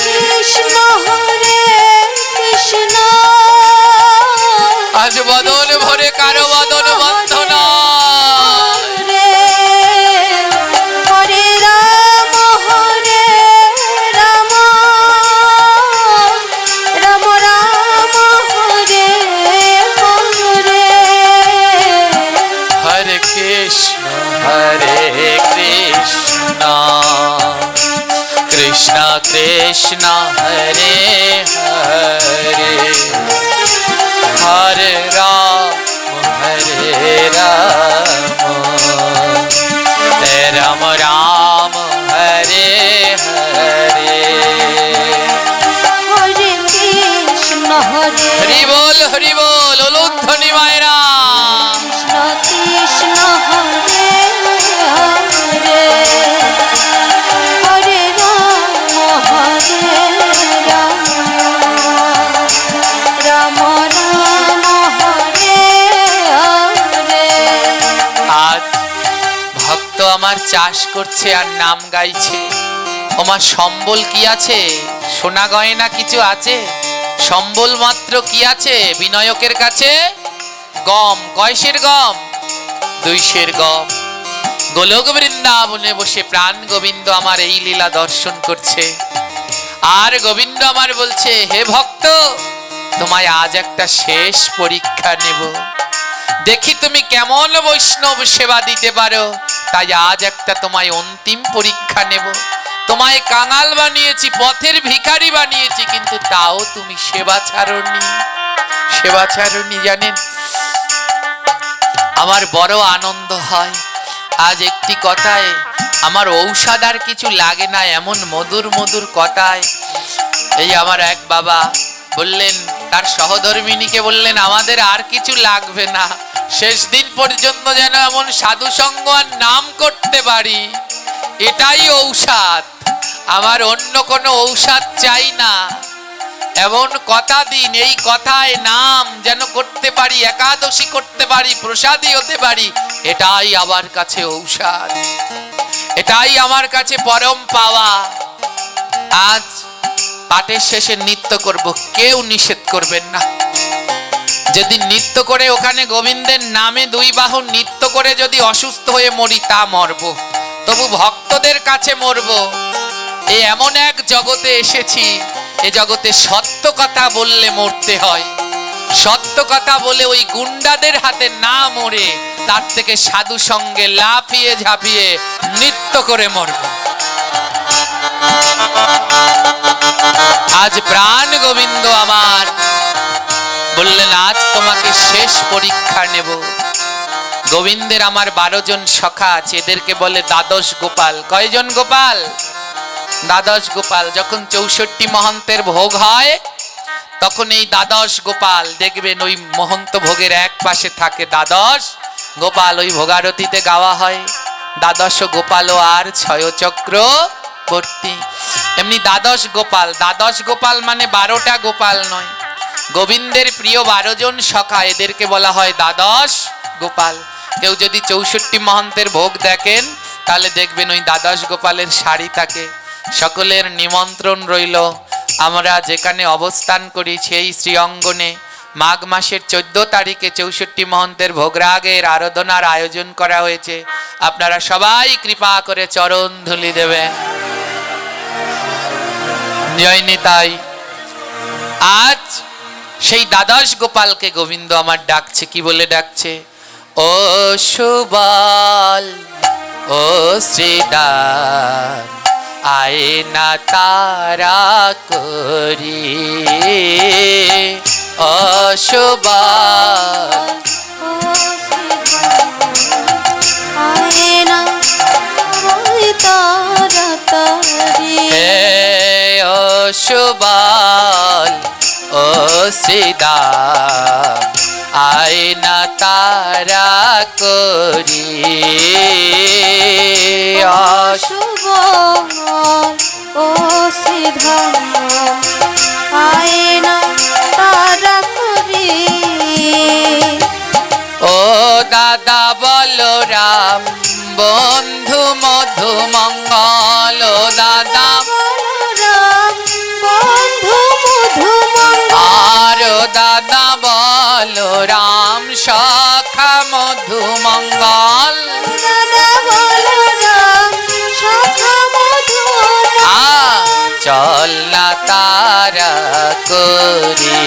কৃষ্ণ আজ বদন ভরে কারো বদন বন্ধ নয়। হরে রাম রাম রাম হরে হরে, হরে কৃষ্ণ কৃষ্ণ কৃষ্ণ হরে হরে, হরে রাম রাম রাম হরে হরে, হরে কৃষ্ণ হরি বল উলুধ্বনি মায়েরা। কৃষ্ণ হরে হরে, হরে রাম রাম রাম আমার চাষ করছে আর নাম গাইছে। ওমা সম্বল কি আছে? সোনা গয়না কিছু আছে? সম্বল মাত্র কি আছে বিনায়কের কাছে? গম। কয়সের গম? 200 গম। গোলক বৃন্দাবনে বসে প্রাণ গোবিন্দ আমার এই লীলা দর্শন করছে। আর গোবিন্দ আমার বলছে, হে ভক্ত, তোমায় আজ একটা শেষ পরীক্ষা নেব, দেখি তুমি কেমন বৈষ্ণব সেবা দিতে পারো। তাই আজ একটা তোমায় অন্তিম পরীক্ষা নেব। তোমায় কাঙাল বানিয়েছি, পথের ভিখারি বানিয়েছি, কিন্তু তাও তুমি সেবা ছাড়নি। সেবা ছাড়নি। জানেন, আমার বড় আনন্দ হয়। আজ একটি কথায় আমার ঔষধ আর কিছু লাগে না, এমন মধুর মধুর কথায় এই আমার এক বাবা বললেন, তার সহধর্মিনীকে বললেন, আমাদের আর কিছু লাগবে না, শেষ দিন পর্যন্ত যেন এমন সাধু সঙ্গ আর নাম করতে পারি, এটাই ঔষধ, আমার অন্য কোনো ঔষধ চাই না। এমন কথা দিন, এই কথায় নাম যেন করতে পারি, একাদশী করতে পারি, প্রসাদী হতে পারি, এটাই আমার কাছে ঔষধ, এটাই আমার কাছে পরম পাওয়া। আজ পাঠের শেষে নৃত্য করব, কেউ নিষেধ করবেন না। যদি নৃত্য করে ওখানে গোবিন্দের নামে 2 বাহু নৃত্য করে যদি অসুস্থ হয়ে মরি, তা মরব, তবু ভক্তদের কাছে মরব। এ এমন এক জগতে এসেছি, এ জগতে সত্য কথা বললে মরতে হয়। সত্য কথা বলে ওই গুন্ডাদের হাতে না মরে, তার থেকে সাধু সঙ্গে লাফিয়ে ঝাঁপিয়ে নৃত্য করে মরব। আজ প্রাণ গোবিন্দ আমার বললেন, আজ তোমাকে শেষ পরীক্ষা নেব। গোবিন্দের আমার 12 জন সখা আছে, এদেরকে বলে দ্বাদশ গোপাল। কয়জন গোপাল? দ্বাদশ গোপাল। যখন 64 মহন্তের ভোগ হয়, তখন এই দ্বাদশ গোপাল দেখবেন ওই মহন্ত ভোগের এক পাশে থাকে দ্বাদশ গোপাল। ওই ভোগারতিতে গাওয়া হয়, দ্বাদশ গোপাল আর 6 চক্রবর্তী। এমনি দ্বাদশ গোপাল, দ্বাদশ গোপাল মানে 12টা গোপাল নয়, গোবিন্দের প্রিয় 12 জন সখা, এদেরকে বলা হয় দ্বাদশ গোপাল। কেউ যদি 64 মহন্তের ভোগ দেখেন, তাহলে দেখবেন ওই দ্বাদশ গোপালের শাড়ি থাকে। সকলের নিমন্ত্রণ রইল। আমরা যেখানে অবস্থান করি সেই শ্রীঅঙ্গনে মাঘ মাসের 14 তারিখে 64 মহন্তের ভোগরাগের আরাধনার আয়োজন করা হয়েছে। আপনারা সবাই কৃপা করে চরণ ধুলি দেবেন। জয় নিতাই। আজ সেই দ্বাদশ গোপালকে গোবিন্দ আমার ডাকছে। কি বলে ডাকছে? ও সুবল, ও শ্রীদান, আয় না তারা করি, ও সুবল, আয়না ওই তাড়াতাড়ি, হে ও সুবল, ও শ্রীদান, আয় না তারা করি, সুবল ও শ্রীধাম, আয়না তারা করি। ও দাদা বলরাম, বন্ধু মধু মঙ্গল, ও দাদা বলরাম, বন্ধু মধু আর ও দাদা বলরাম, সখা মধু মঙ্গল, দাদা বলরাম, সখা মধু চল না তারা করি,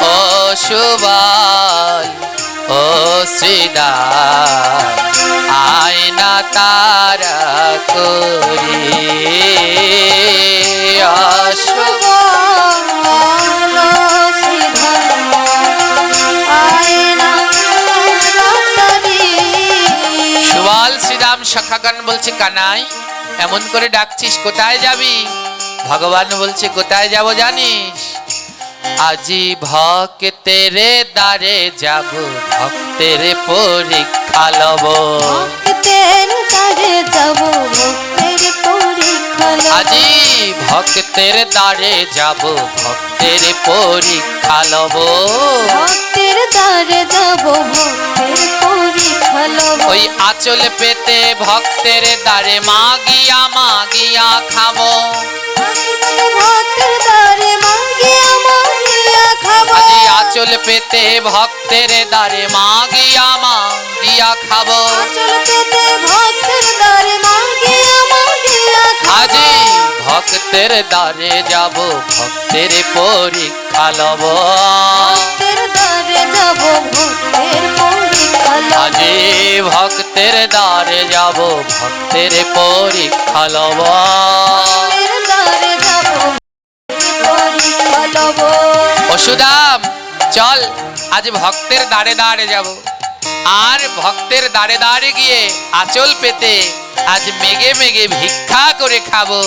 ও সুবল, ও শ্রীদান, আয় না তারা করি, সুবল ও শ্রীধাম, আয়না তাড়াতাড়ি। সুবল শ্রীরাম সখাগণ বলছে, কানাই এমন করে ডাকছিস, কোথায় যাবি? ভগবান বলছে, কোথায় যাব জানিস? আজি ভক্তের দ্বারে যাব, ভক্তের পরীক্ষা লব, ভক্তের দ্বারে যাব, ভক্তের পরীক্ষা লব। আজি ভক্তের দ্বারে যাব, ভক্তের পরীক্ষা লব, ভক্তের দ্বারে যাব, ভক্তের পরীক্ষা লব। ওই আঁচল পেতে ভক্তের দ্বারে মাগিয়া মাগিয়া খাবো। ভক্তের দ্বারে মাগিয়া মাগিয়া খাবো। আজি আঁচল পেতে ভক্তের দ্বারে মাগিয়া মাগিয়া খাবো। আঁচল পেতে ভক্তের দ্বারে মাগিয়া মাগিয়া খাবো। আজি ভক্তের দ্বারে যাব ভক্তের পরীক্ষা লব। ভক্তের দ্বারে যাব ভক্তের পরীক্ষা লব। আজি ভক্তের দ্বারে যাব ভক্তের পরীক্ষা লব। ভক্তের দ্বারে যাব পরীক্ষা লব। অসুদাম চল আজ ভক্তের দ্বারে দ্বারে যাব। আর ভক্তের দ্বারে দ্বারে গিয়ে আঁচল পেতে আজ মেঘে মেঘে ভিক্ষা করে খাবো।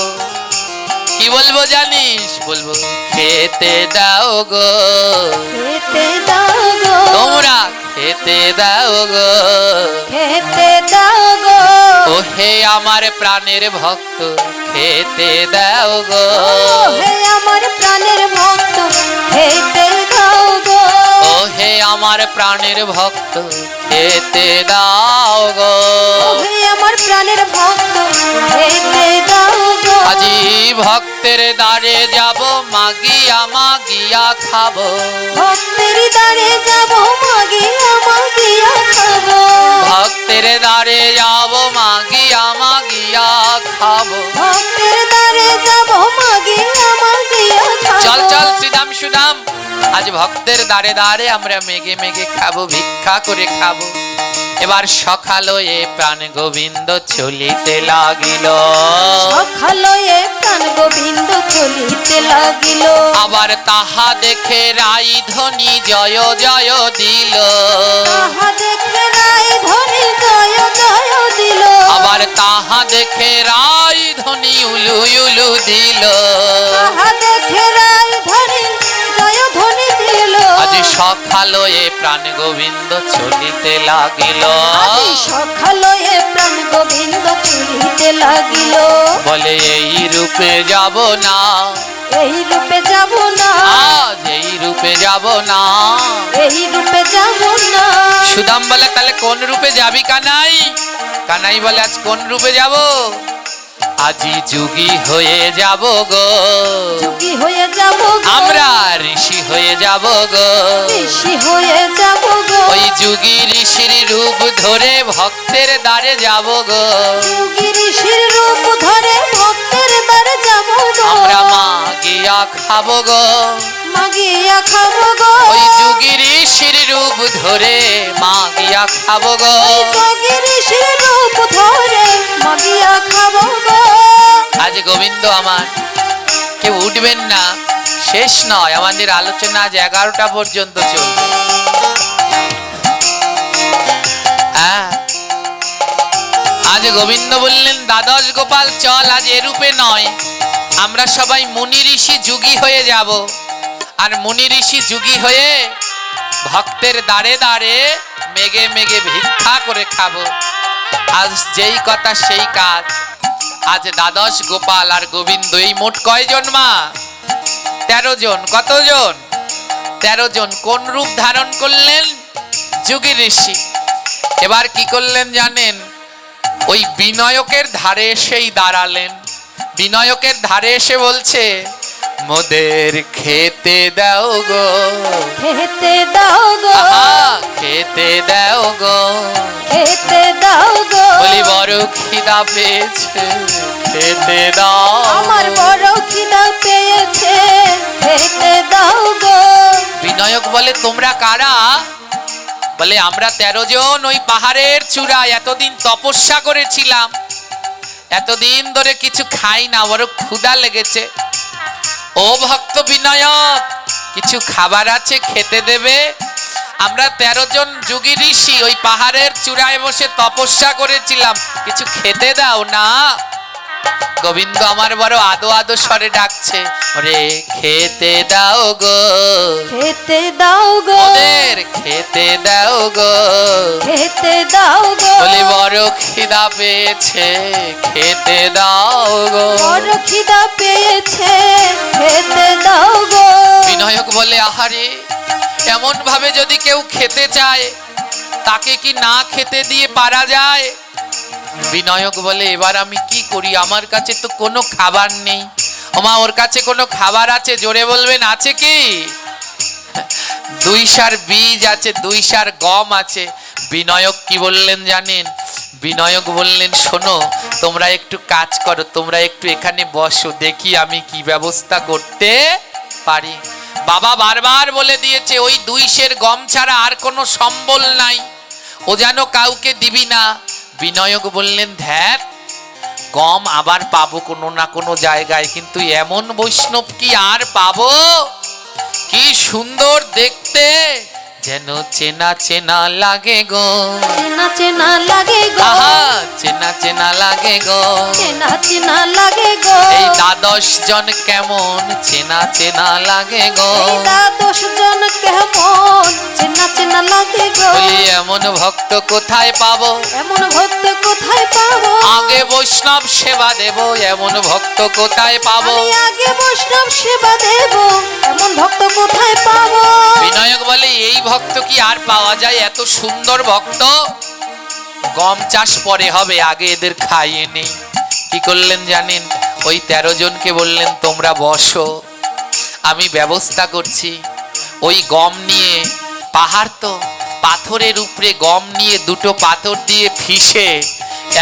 কি বলবো জানিস? বলবো খেতে দাও গো, খেতে দাও গো, তোমরা খেতে দাও গো। খেতে দাও গো, ও হে আমার প্রাণের ভক্ত খেতে দাও গো। হে আমার প্রাণের ভক্ত খেতে দাও গো। ও হে আমার প্রাণের ভক্ত খেতে দাও গো। হে আমার প্রাণের ভক্ত খেতে দাও গো। আজি ভক্তের দ্বারে যাব মাগিয়া মাগিয়া খাবো। ভক্তের দ্বারে যাব মাগিয়া মাগিয়া খাবো। ভক্তের দ্বারে যাব মাগিয়া মাগিয়া খাবো। ভক্তের দ্বারে যাব মাগিয়া মাগিয়া খাবো। চল চল শ্রীদাম সুদাম আজ ভক্তের দ্বারে দ্বারে আমরা মেঘে মেঘে খাবো, ভিক্ষা করে খাবো। এবার সকাল হয়ে প্রাণ গোবিন্দ চলিতে লাগিল। সকালয়ে প্রাণ গোবিন্দ চলিতে লাগিল। আবার তাহা দেখে রাই ধ্বনি জয় জয় দিল। তাহা দেখে রাই ধ্বনি জয় জয় দিল। আবার তাহা দেখে রাই ধ্বনি উলু উলু দিল। তাহা দেখে রাই ধ্বনি জয় ধ্বনি দিল। আজ সকাল হয়ে প্রাণ গোবিন্দ চলিতে লাগিল। আজি সকালয়ে প্রাণ গোবিন্দ চলিতে লাগিল। বলে এই রূপে যাব না, এই রূপে যাব না, আজ এই রূপে যাব না। এই রূপে যাব না। সুদাম বলে তাহলে কোন রূপে যাবি কানাই? কানাই বলে আজ কোন রূপে যাব? আজি যুগী হয়ে যাব গো, যোগী হয়ে যাব গো, আমরা ঋষি হয়ে যাব গো। ঋষি হয়ে যাব গো। ওই যুগী ঋষির রূপ ধরে ভক্তের দ্বারে যাব গো। যোগী ঋষির রূপ ধরে ভক্তের দ্বারে যাব গো। আমরা মাগিয়া খাবো গো। মাগিয়া খাবো গো। ওই যুগী ঋষির রূপ ধরে মাগিয়া খাবো গো। ওই যোগী ঋষির রূপ ধরে মাগিয়া খাবো গো। আজ গোবিন্দ আমার কেউ উঠবেন না, শেষ নয়, আমাদের আলোচনা আজ 11টা পর্যন্ত চলবে। আজ গোবিন্দ বললেন দ্বাদশ গোপাল চল আজ এরূপে নয়, আমরা সবাই মুনি ঋষি যুগী হয়ে যাব। আর মুনি ঋষি যুগী হয়ে ভক্তের দ্বারে দ্বারে মেঘে মেঘে ভিক্ষা করে খাবো। আজ যেই কথা সেই কাজ। আজ দ্বাদশ গোপাল আর গোবিন্দ এই মোট কয়জন মা? 13 জন। কতজন? 13 জন। কোন রূপ ধারণ করলেন? যুগী ঋষি। এবার কি করলেন জানেন? ওই বিনায়কের ধারে এসেই দাঁড়ালেন। বিনায়কের ধারে এসে বলছে মোদের খেতে দাও গো, খেতে দাও গো, আহা খেতে দাও গো। খেতে দাও গো। বলি বড় খিদা পেয়েছে খেতে দাও। আমার বড় খিদা পেয়েছে খেতে দাও গো। বিনায়ক বলে তোমরা কারা? বলে আমরা 13 জন ওই পাহাড়ের চূড়ায় এতদিন তপস্যা করেছিলাম, এতদিন ধরে কিছু খাই না, বড় ক্ষুধা লেগেছে। ও ভক্ত বিনায়ক কিছু খাবার আছে খেতে দেবে? আমরা 13 জন যোগী ঋষি ওই পাহাড়ের চূড়ায় বসে তপস্যা করেছিলাম, কিছু খেতে দাও না। গোবিন্দ আমার বড় আদো আদো স্বরে ডাকছে, ওরে খেতে দাও গো, খেতে দাও গো, ওদের খেতে দাও গো। খেতে দাও গো। বলি বড় খিদা পেয়েছে খেতে দাও গো। বড় খিদা পেয়েছে খেতে দাও গো। বিনায়ক বলে আহারে এমন ভাবে যদি কেউ খেতে চায় তাকে কি না খেতে দিয়ে পারা যায়? বিনায়ক বলে এবার আমি কি করি, আমার কাছে তো কোনো খাবার নেই। ওমা ওর কাছে কোনো খাবার আছে? জোরে বলবেন আছে কি? 2 সার বীজ আছে, 2 সার গম আছে। বিনায়ক কি বললেন জানেন? বিনায়ক বললেন শোনো, তোমরা একটু কাজ করো, তোমরা একটু এখানে বসো, দেখি আমি কি ব্যবস্থা করতে পারি। বাবা বারবার বলে দিয়েছে ওই 2 সের গম ছাড়া আর কোনো সম্বল নাই, ও যেন কাউকে দিবি না। বিনায়ক বললেন ধ্যাত, গম আবার পাবো কোনো না কোনো জায়গায়, কিন্তু এমন বৈষ্ণব কি আর পাবো? কি সুন্দর দেখতে, যেন চেনা চেনা লাগে গো, চেনা চেনা লাগে গো, আহা চেনা চেনা লাগে গো। চেনা চেনা লাগে গো, এই 12 জন কেমন চেনা চেনা লাগে গো। এই 12 জন কেমন চেনা চেনা লাগে গো। বলি এমন ভক্ত কোথায় পাবো, এমন ভক্ত কোথায় পাবো? আগে বৈষ্ণব সেবা দেব, এমন ভক্ত কোথায় পাবো? আমি আগে বৈষ্ণব সেবা দেব, এমন ভক্ত কোথায় পাবো? বিনায়ক বলে এই ভক্ত কি আর পাওয়া যায়? এত সুন্দর ভক্ত। গম চাষ পরে হবে, আগে এদের খাইয়ে নেই। কি করলেন জানেন? ওই 13 জনকে বললেন তোমরা বসো, আমি ব্যবস্থা করছি। ওই গম নিয়ে, পাহাড় তো, পাথরের উপরে গম নিয়ে 2টো পাথর দিয়ে ফিসে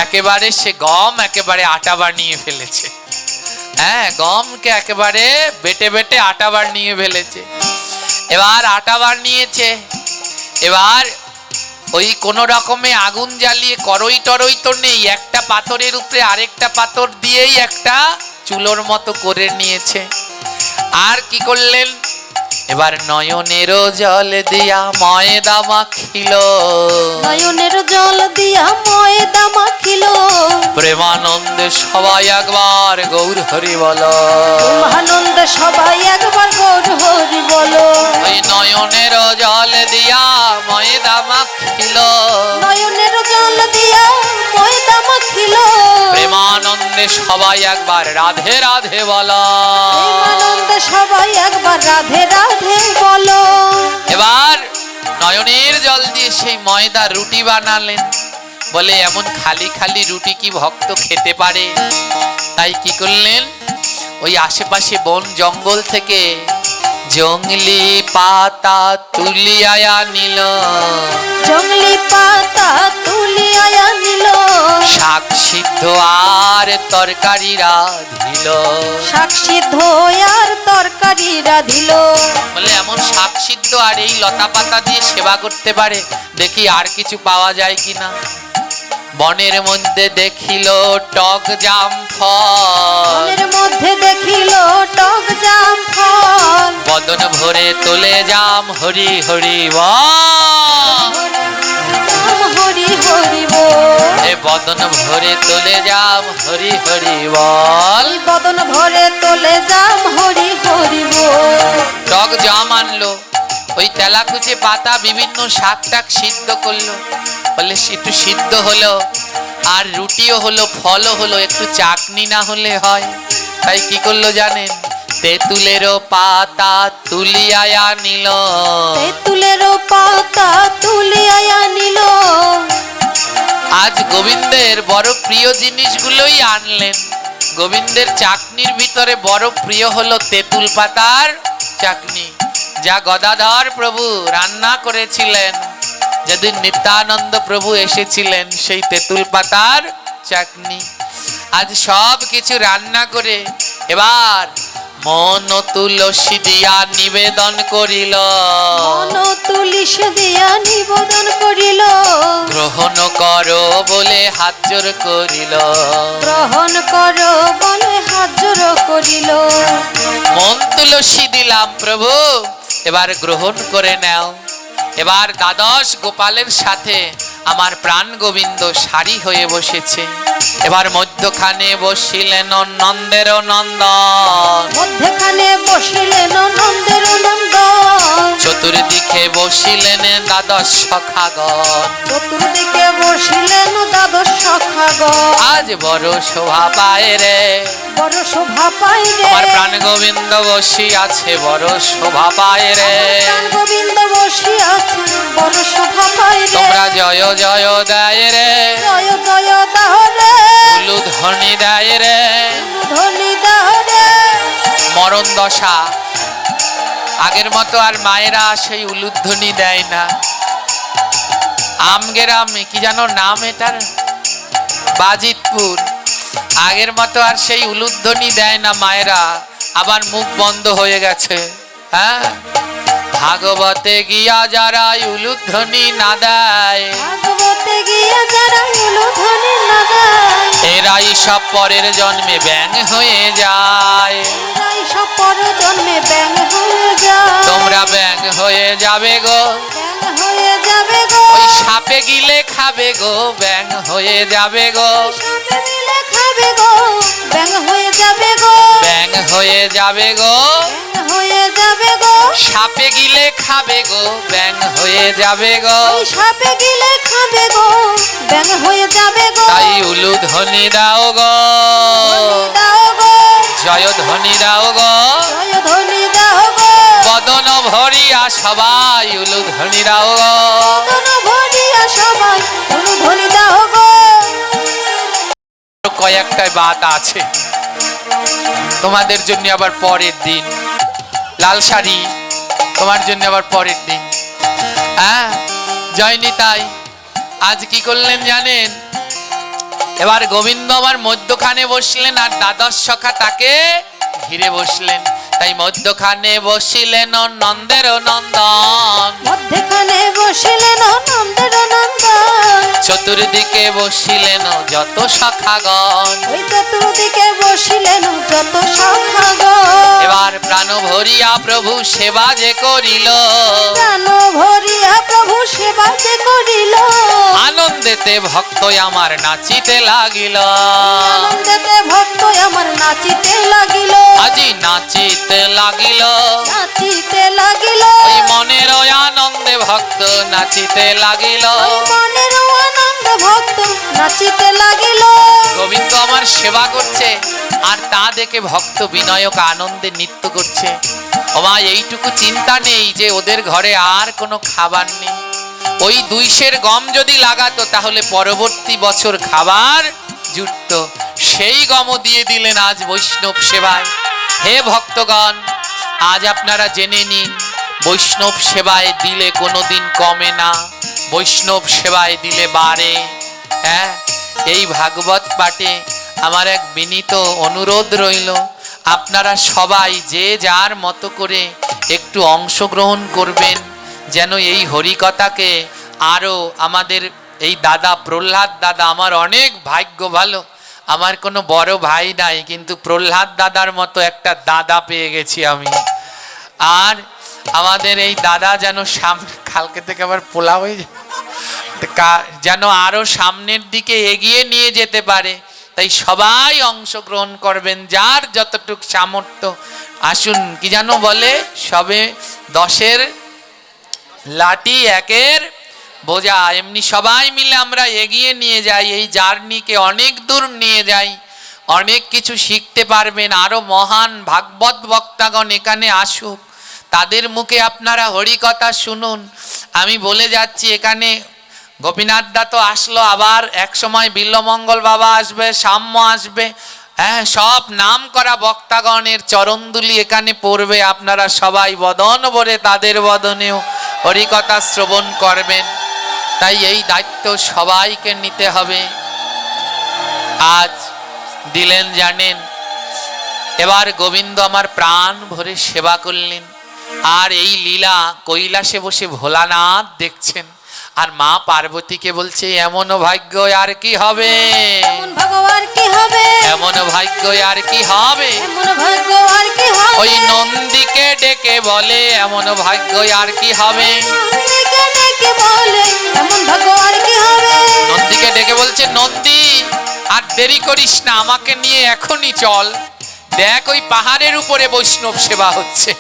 একেবারে সে গম একেবারে আটা বানিয়ে ফেলেছে। হ্যাঁ, গমকে একেবারে বেটে বেটে আটা বানিয়ে ফেলেছে। এবার আটা বানিয়েছে, এবার ওই কোনো রকমে আগুন জ্বালিয়ে, করই টরই তো নেই, একটা পাথরের উপরে আরেকটা পাথর দিয়েই একটা চুলোর মতো করে নিয়েছে। আর কি করলেন? এবার নয়নেরও জল দিয়া ময়দা মাখিল, নয়নের জল দিয়া ময়দা মাখিল, প্রেমানন্দে সবাই একবার গৌর হরি বল। আনন্দ সবাই একবার গৌর হরি বলো। ওই নয়নের জল দিয়া ময়দা মাখিল, নয়নের জল দিয়া ময়দা মাখিল, প্রেমানন্দে সবাই একবার রাধে রাধে বল। আনন্দ সবাই একবার রাধে রাধে বলো। এবার নয়নের জল দিয়ে সেই ময়দা রুটি বানালেন। বলে এমন খালি খালি রুটি কি ভক্ত খেতে পারে? তাই কি করলেন? ওই আশেপাশে বন জঙ্গল থেকে জংলি পাতা তুলিয়া নিল, জংলি পাতা তুলিয়া নিল, শাক সিদ্ধ আর তরকারি রাঁধিল। শাক সিদ্ধ আর তরকারি রাঁধিল। বলে এমন শাক সিদ্ধ আর এই লতা পাতা দিয়ে সেবা করতে পারে, দেখি আর কিছু পাওয়া যায় কিনা। বনের মধ্যে দেখিল টক জাম ফল, বনের মধ্যে দেখিল টক জাম ফল, বদন ভরে তোলে জাম হরি হরি বল। জাম হরি হরি বল। এ বদন ভরে তোলে জাম হরি হরি বল। এই বদন ভরে তোলে জাম হরি হরি বল। টক জাম আনলো, ওই তেলাকুচে পাতা বিভিন্ন শাক টাক সিদ্ধ করলো। বলে একটু সিদ্ধ হলো, আর রুটিও হলো, ফলও হলো, একটু চাটনি না হলে হয়। তাই কি করলো জানেন? তেঁতুলেরও পাতা তুলিয়া নিল, তেঁতুলেরও পাতা তুলিয়া নিল। আজ গোবিন্দের বড় প্রিয় জিনিসগুলোই আনলেন। গোবিন্দের চাটনির ভিতরে বড় প্রিয় হলো তেঁতুল পাতার চাটনি, যা গদাধর প্রভু রান্না করেছিলেন যেদিন নিত্যানন্দ প্রভু এসেছিলেন, সেই তেঁতুল পাতার চাটনি। আজ সব কিছু রান্না করে এবার মন তুলসী দিয়া নিবেদন করিল, মন তুলসী দিয়া নিবেদন করিল, গ্রহণ করো বলে হাত জোর করিল। গ্রহণ করো বলে হাত জোড় করিল। মন তুলসী দিলাম প্রভু, এবার গ্রহণ করে নাও। এবার দ্বাদশ গোপালের সাথে আমার প্রাণ গোবিন্দ সারি হয়ে বসেছে। এবার মধ্যখানে বসিলেন নন্দের নন্দন, মধ্যখানে বসিলেন নন্দের নন্দন, চতুর্দিকে বসিলেন দ্বাদশ সখাগণ, চতুর্দিকে বসিলেন দ্বাদশ সখাগণ। আজ বড় শোভা পায় রে, বড় শোভা পায় রে, আমার প্রাণ গোবিন্দ বসি আছে, বড় শোভা পায় রে। প্রাণ গোবিন্দ বসি আছে, বড় শোভা পায় রে। তোমরা জয় জয় দেয় রে, জয় জয় দাও ধ্বনি দেয় রে, ধ্বনি দাও রে। মরণ দশা। আগের মতো আর মায়েরা সেই উলুধ্বনি দেয় না। আমগেরাম কি জানো নাম এটার, বাজিতপুর। আগের মতো আর সেই উলুধ্বনি দেয় না মায়েরা, আবার মুখ বন্ধ হয়ে গেছে। হ্যাঁ, ভাগবতে গিয়া যারা উলুধ্বনি না দেয়, ভাগবতে গিয়া যারা উলুধ্বনি না দেয়, এরাই সব পরের জন্মে ব্যাঙ হয়ে যায়। এরাই সব পর জন্মে ব্যাঙ হয়ে যায়। তোমরা ব্যাঙ হয়ে যাবে গো, ব্যাঙ হয়ে যাবে গো। ওই সাপে গিলে খাবে গো, ব্যাঙ হয়ে যাবে গো। সাপে মিলে খাবে গো, ব্যাঙ হয়ে যাবে গো। ব্যাঙ হয়ে যাবে গো, ব্যাঙ হয়ে যাবে গো। সাপে গিলে খাবে গো, ব্যাঙ হয়ে যাবে গো। ওই সাপে গিলে খাবে গো, ব্যাঙ হয়ে যাবে গো। তাই উলুধ্বনি দাও গো, ধ্বনি দাও গো, জয় ধ্বনি দাও গো। জয় ধ্বনি দাও গো। বদন ভরিয়া সবাই উলুধ্বনি দাও গো। বদন ভরিয়া সবাই উলুধ্বনি দাও গো। কয়েকটা বাত আছে তোমাদের জন্য, আবার পরের দিন। লাল শাড়ি তোমার জন্য আবার পরের দিন। হ্যাঁ, জয়নি। তাই আজ কি করলেন জানেন? এবার গোবিন্দ আমার মধ্যখানে বসলেন, আর দ্বাদশ সখা তাকে ঘিরে বসলেন। তাই মধ্যখানে বসিলেন নন্দের নন্দন, মধ্যখানে বসিলেন নন্দের নন্দন। চতুর্দিকে বসিলেন যত সখাগণ। ওই চতুর্দিকে বসিলেন যত সখাগণ। এবার প্রাণ ভরিয়া প্রভু সেবা যে করিল, প্রাণ ভরিয়া প্রভু সেবা যে করিল। আনন্দেতে ভক্ত আমার নাচিতে লাগিল। আনন্দেতে ভক্ত আমার নাচিতে লাগিল। আজি নাচিতে লাগিল, নাচিতে লাগিল। ওই মনের আনন্দে ভক্ত নাচিতে লাগিল। ওই মনের আনন্দ ভক্ত নাচিতে লাগিল। গোবিন্দ আমার সেবা করছে, আর তা দেখে ভক্ত বিনয়ক আনন্দে নৃত্য করছে। ওমা, এইটুকু চিন্তা নেই যে ওদের ঘরে আর কোনো খাবার নেই। ওই 2 সের গম যদি লাগাতো তাহলে পরবর্তী বছর খাবার জুটত। সেই গমও দিয়ে দিলেন আজ বৈষ্ণব সেবায়। হে ভক্তগণ, আজ আপনারা জেনে নিন, বৈষ্ণব সেবায় দিলে কোনোদিন কমে না, বৈষ্ণব সেবায় দিলে বাড়ে। হ্যাঁ, এই ভাগবত পাঠে আমার এক বিনীত অনুরোধ রইল, আপনারা সবাই যে যার মতো করে একটু অংশগ্রহণ করবেন, যেন এই হরিকথাকে আরো আমাদের এই দাদা প্রহ্লাদ দাদা, আমার অনেক ভাগ্য ভালো, আমার কোনো বড় ভাই নাই, কিন্তু প্রহ্লাদ দাদার মতো একটা দাদা পেয়ে গেছি আমি। আর আমাদের এই দাদা যেন সামনে, কালকে থেকে আবার পোলা হয়ে যায়, যেন আরো সামনের দিকে এগিয়ে নিয়ে যেতে পারে। তাই সবাই অংশগ্রহণ করবেন, যার যতটুক সামর্থ্য। আসুন, কি যেন বলে, সবে 10-এর লাঠি 1-এর বোঝা, এমনি সবাই মিলে আমরা এগিয়ে নিয়ে যাই, এই জার্নিকে অনেক দূর নিয়ে যাই। অনেক কিছু শিখতে পারবেন। আরো মহান ভাগবত বক্তাগণ এখানে আসুক, তাদের মুখে আপনারা হরিকথা শুনুন। আমি বলে যাচ্ছি, এখানে গোপীনাথ দা তো আসলো, আবার এক সময় বিল্লমঙ্গল বাবা আসবে, সাম্য আসবে। হ্যাঁ, সব নাম করা বক্তাগণের চরণদুলি এখানে পড়বে। আপনারা সবাই বদন ভরে তাদের বদনেও হরিকথা শ্রবণ করবেন। তাই এই দায়িত্ব সবাইকে নিতে হবে। আজ দিলেন জানেন, এবার গোবিন্দ আমার প্রাণ ভরে সেবা করলেন। আর এই লীলা কৈলাসে বসে ভোলানাথ দেখছেন, আর মা পার্বতীকে বলছে, এমন ভাগ্য আর কি হবে, এমন ভগবান কি হবে, এমন ভাগ্য আর কি হবে। এমন ভাগ্য আর কি হবে। ওই নন্দীকে ডেকে বলে, এমন ভাগ্য আর কি হবে। নন্দীকে ডেকে বলে, এমন ভাগ্য আর কি হবে। নন্দীকে ডেকে বলছে, নন্দী আর দেরি করিস না, আমাকে নিয়ে এখনই চল। দেখ, ওই পাহাড়ের উপরে বৈষ্ণব সেবা হচ্ছে।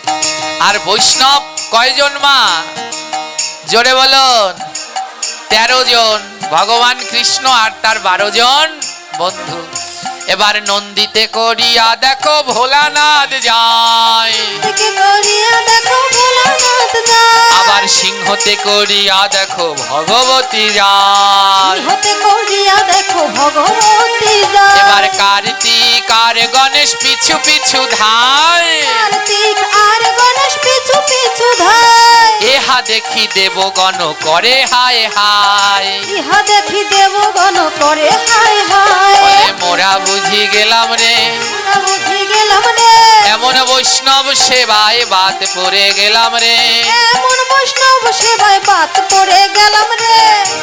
আর বৈষ্ণব কয়জন মা, জোরে বলুন? 13 জন, ভগবান কৃষ্ণ আর তার 12 জন বন্ধু। এবার নন্দিতে করিয়া দেখো ভোলানাথ যায়, দেখে করিয়া দেখো ভোলানাথ যায়, আবার সিংহতে করিয়া দেখো ভগবতী যায়। হতে করিয়া দেখো ভগবতী যায়। এবার কার্তিক আর গণেশ পিছু পিছু ধায়, কার্তিক আর গণেশ পিছু পিছু ধায়, এহা দেখি দেবগণ করে হায় হায়। ইহা দেখি দেবগণ করে হায় হায়। বলে মোরা বুঝি গেলাম রে, আমরা বুঝি গেলাম রে, এমন বৈষ্ণব সেবায় বাত পড়ে গেলাম রে। এমন বৈষ্ণব সেবায় বাত পড়ে গেলাম রে।